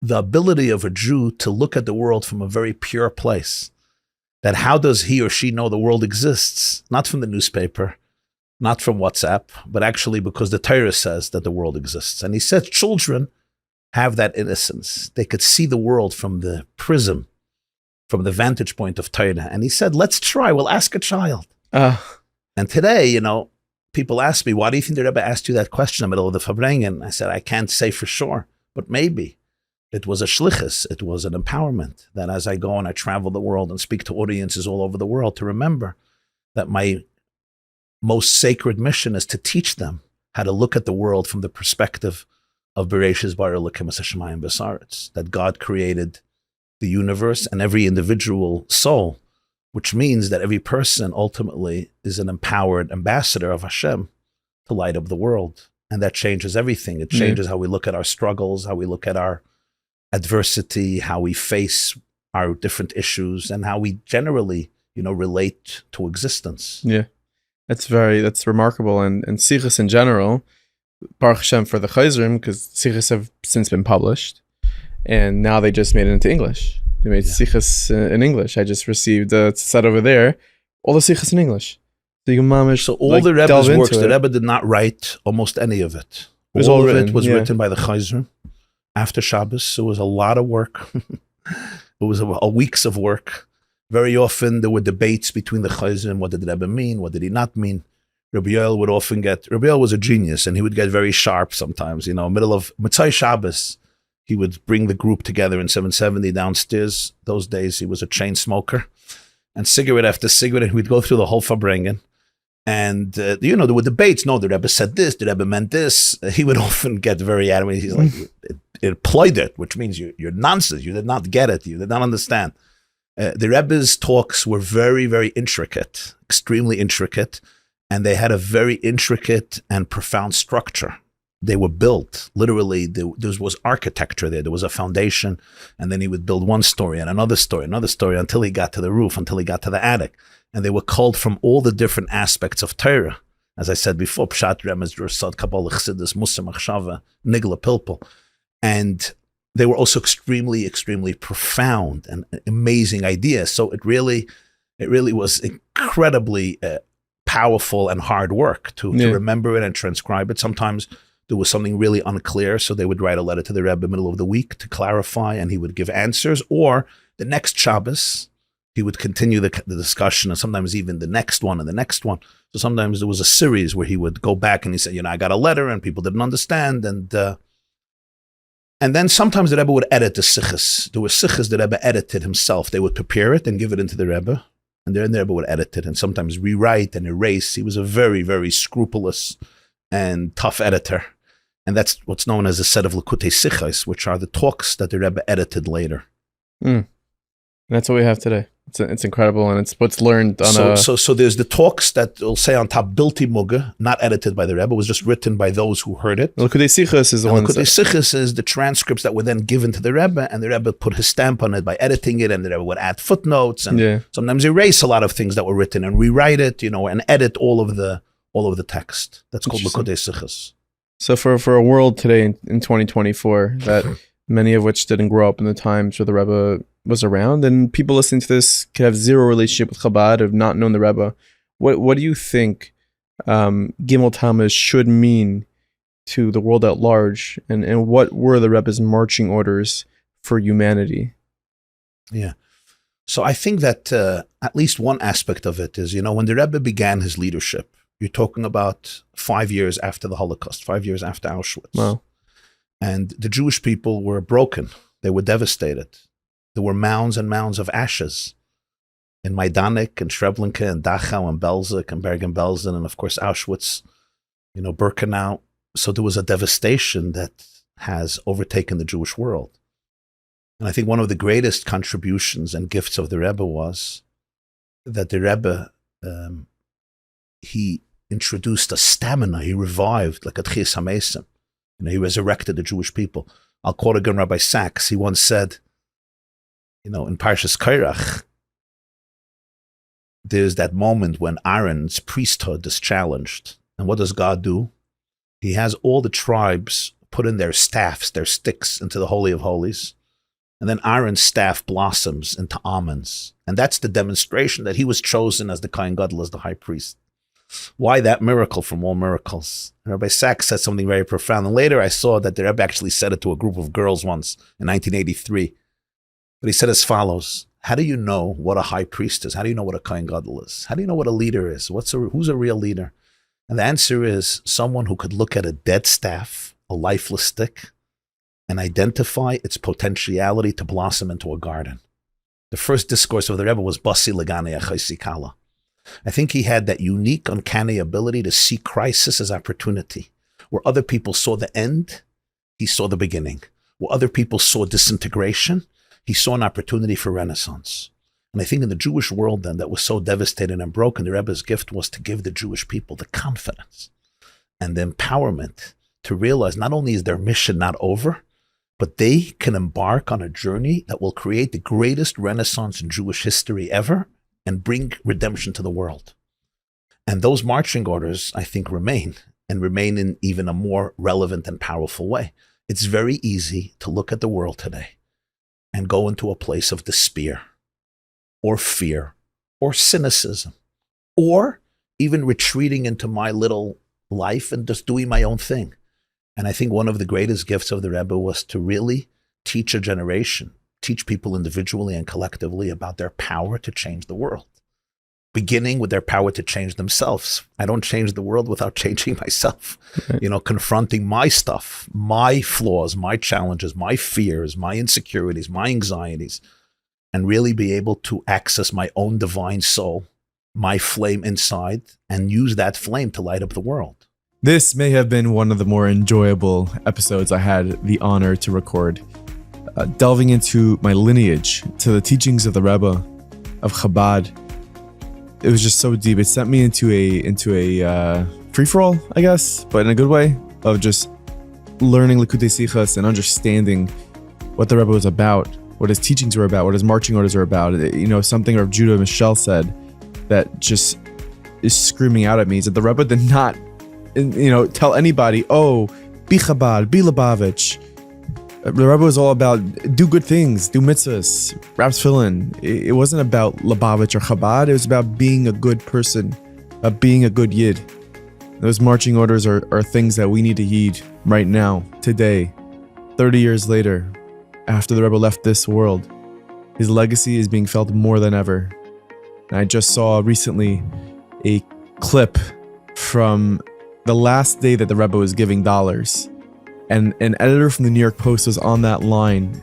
ability of a Jew to look at the world from a very pure place. That how does he or she know the world exists? Not from the newspaper, not from WhatsApp, but actually because the Torah says that the world exists. And he said children have that innocence. They could see the world from the prism, from the vantage point of Torah. And he said, let's try. We'll ask a child. And today, people ask me, why do you think the Rebbe asked you that question in the middle of the Farbrengen? I said, I can't say for sure, but maybe. It was a shlichus, it was an empowerment that as I go and I travel the world and speak to audiences all over the world, to remember that my most sacred mission is to teach them how to look at the world from the perspective of Bereshis bara Elokim hashamayim v'haaretz, that God created the universe and every individual soul, which means that every person ultimately is an empowered ambassador of Hashem to light up the world. And that changes everything. It changes how we look at our struggles, how we look at our adversity, how we face our different issues, and how we generally, relate to existence. Yeah, that's remarkable. And Sichos in general, Baruch Hashem for the Chayzrim, because Sichos have since been published, and now they just made it into English. They made Sichos in English. I just received a set over there, all the Sichos in English. So you can mamish. So all the Rebbe's works, the Rebbe did not write almost any of it. All of it was written by the Chayzrim. After Shabbos, it was a lot of work. It was a weeks of work. Very often there were debates between the Chayzrim. What did the Rebbe mean? What did he not mean? Rabbi Yoel would often Rabbi Yoel was a genius, and he would get very sharp sometimes. Middle of Motzai Shabbos, he would bring the group together in 770 downstairs. Those days he was a chain smoker, and cigarette after cigarette, and we'd go through the whole Farbrengen. And, there were debates. No, the Rebbe said this, the Rebbe meant this. He would often get very adamant. He's like, it ployed it, which means you're nonsense. You did not get it. You did not understand. The Rebbe's talks were very, very intricate, extremely intricate. And they had a very intricate and profound structure. They were built, literally, there was architecture there. There was a foundation. And then he would build one story and another story, until he got to the roof, until he got to the attic. And they were culled from all the different aspects of Torah. As I said before, Pshat, Remez, Drusad, Kabbalah, Chassidus, Musa, Machshava, Nigla, Pilpul. And they were also extremely, extremely profound and amazing ideas. So it really was incredibly powerful and hard work to remember it and transcribe it. Sometimes there was something really unclear, so they would write a letter to the Rebbe middle of the week to clarify, and he would give answers. Or the next Shabbos, he would continue the discussion, and sometimes even the next one and the next one. So sometimes there was a series where he would go back and he said, I got a letter and people didn't understand. And then sometimes the Rebbe would edit the Sichos. There were Sichos the Rebbe edited himself. They would prepare it and give it into the Rebbe. And then the Rebbe would edit it and sometimes rewrite and erase. He was a very, very scrupulous and tough editor. And that's what's known as a set of Likutei Sichos, which are the talks that the Rebbe edited later. That's what we have today. It's incredible, and it's what's learned on So there's the talks that will say on top Bilti Muga, not edited by the Rebbe, was just written by those who heard it. Likutei Sichos is the one. Likutei Sichos is the transcripts that were then given to the Rebbe, and the Rebbe put his stamp on it by editing it, and the Rebbe would add footnotes and sometimes erase a lot of things that were written and rewrite it, and edit all of the text. That's called Likutei Sichos. So for a world today in 2024 that many of which didn't grow up in the times where the Rebbe was around, and people listening to this could have zero relationship with Chabad, have not known the Rebbe. What do you think Gimel Tammuz should mean to the world at large, and what were the Rebbe's marching orders for humanity? Yeah. So I think that at least one aspect of it is, when the Rebbe began his leadership, you're talking about 5 years after the Holocaust, 5 years after Auschwitz. Wow. And the Jewish people were broken. They were devastated. There were mounds and mounds of ashes in Majdanek and Srebrenica and Dachau and Belzec and Bergen-Belsen and, of course, Auschwitz, Birkenau. So there was a devastation that has overtaken the Jewish world. And I think one of the greatest contributions and gifts of the Rebbe was that the Rebbe, he introduced a stamina. He revived, like a Tchias HaMesim. He resurrected the Jewish people. I'll quote again Rabbi Sachs. He once said, in Parshas Kairach, there's that moment when Aaron's priesthood is challenged. And what does God do? He has all the tribes put in their staffs, their sticks, into the Holy of Holies. And then Aaron's staff blossoms into almonds. And that's the demonstration that he was chosen as the Kohen Gadol, as the high priest. Why that miracle from all miracles? Rabbi Sachs said something very profound. And later I saw that the Rebbe actually said it to a group of girls once in 1983. But he said as follows: How do you know what a high priest is? How do you know what a Kohen Gadol is? How do you know what a leader is? Who's a real leader? And the answer is someone who could look at a dead staff, a lifeless stick, and identify its potentiality to blossom into a garden. The first discourse of the Rebbe was Basi Legane Achaisi Kala. I think he had that unique, uncanny ability to see crisis as opportunity. Where other people saw the end, he saw the beginning. Where other people saw disintegration, he saw an opportunity for renaissance. And I think in the Jewish world then that was so devastated and broken, the Rebbe's gift was to give the Jewish people the confidence and the empowerment to realize not only is their mission not over, but they can embark on a journey that will create the greatest renaissance in Jewish history ever and bring redemption to the world. And those marching orders, I think, remain in even a more relevant and powerful way. It's very easy to look at the world today and go into a place of despair or fear or cynicism, or even retreating into my little life and just doing my own thing. And I think one of the greatest gifts of the Rebbe was to really teach a generation, teach people individually and collectively about their power to change the world, beginning with their power to change themselves. I don't change the world without changing myself, confronting my stuff, my flaws, my challenges, my fears, my insecurities, my anxieties, and really be able to access my own divine soul, my flame inside, and use that flame to light up the world. This may have been one of the more enjoyable episodes I had the honor to record. Delving into my lineage, to the teachings of the Rebbe, of Chabad. It was just so deep. It sent me into a free-for-all, I guess, but in a good way, of just learning Likutei Sichos and understanding what the Rebbe was about, what his teachings were about, what his marching orders are about. Something Rav Judah Mischel said that just is screaming out at me is that the Rebbe did not, tell anybody, oh, be Chabad, be Lubavitch. The Rebbe was all about do good things, do mitzvahs, wrap tefillin. It wasn't about Lubavitch or Chabad. It was about being a good person, about being a good yid. Those marching orders are things that we need to heed right now, today, 30 years later, after the Rebbe left this world. His legacy is being felt more than ever. And I just saw recently a clip from the last day that the Rebbe was giving dollars. And an editor from the New York Post was on that line.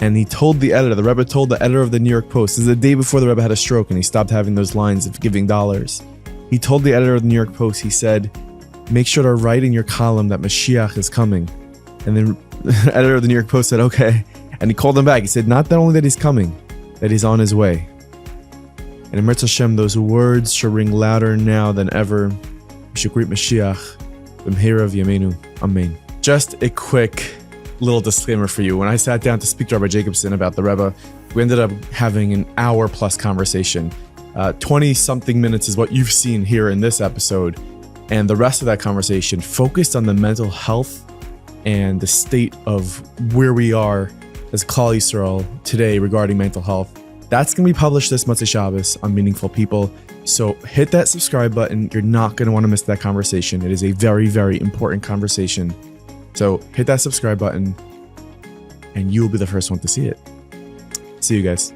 And he told the Rebbe told the editor of the New York Post, this is the day before the Rebbe had a stroke and he stopped having those lines of giving dollars. He told the editor of the New York Post, he said, make sure to write in your column that Mashiach is coming. And then the editor of the New York Post said, okay. And he called him back. He said, not only that he's coming, that he's on his way. And in Mirz Hashem, those words shall ring louder now than ever. Shukrit Mashiach, B'mheira v'yameinu, Amen. Just a quick little disclaimer for you. When I sat down to speak to Rabbi Jacobson about the Rebbe, we ended up having an hour-plus conversation. 20-something minutes is what you've seen here in this episode. And the rest of that conversation focused on the mental health and the state of where we are as Klal Yisrael today regarding mental health. That's going to be published this Motzei Shabbos on Meaningful People. So hit that subscribe button. You're not going to want to miss that conversation. It is a very, very important conversation. So hit that subscribe button and you will be the first one to see it. See you guys.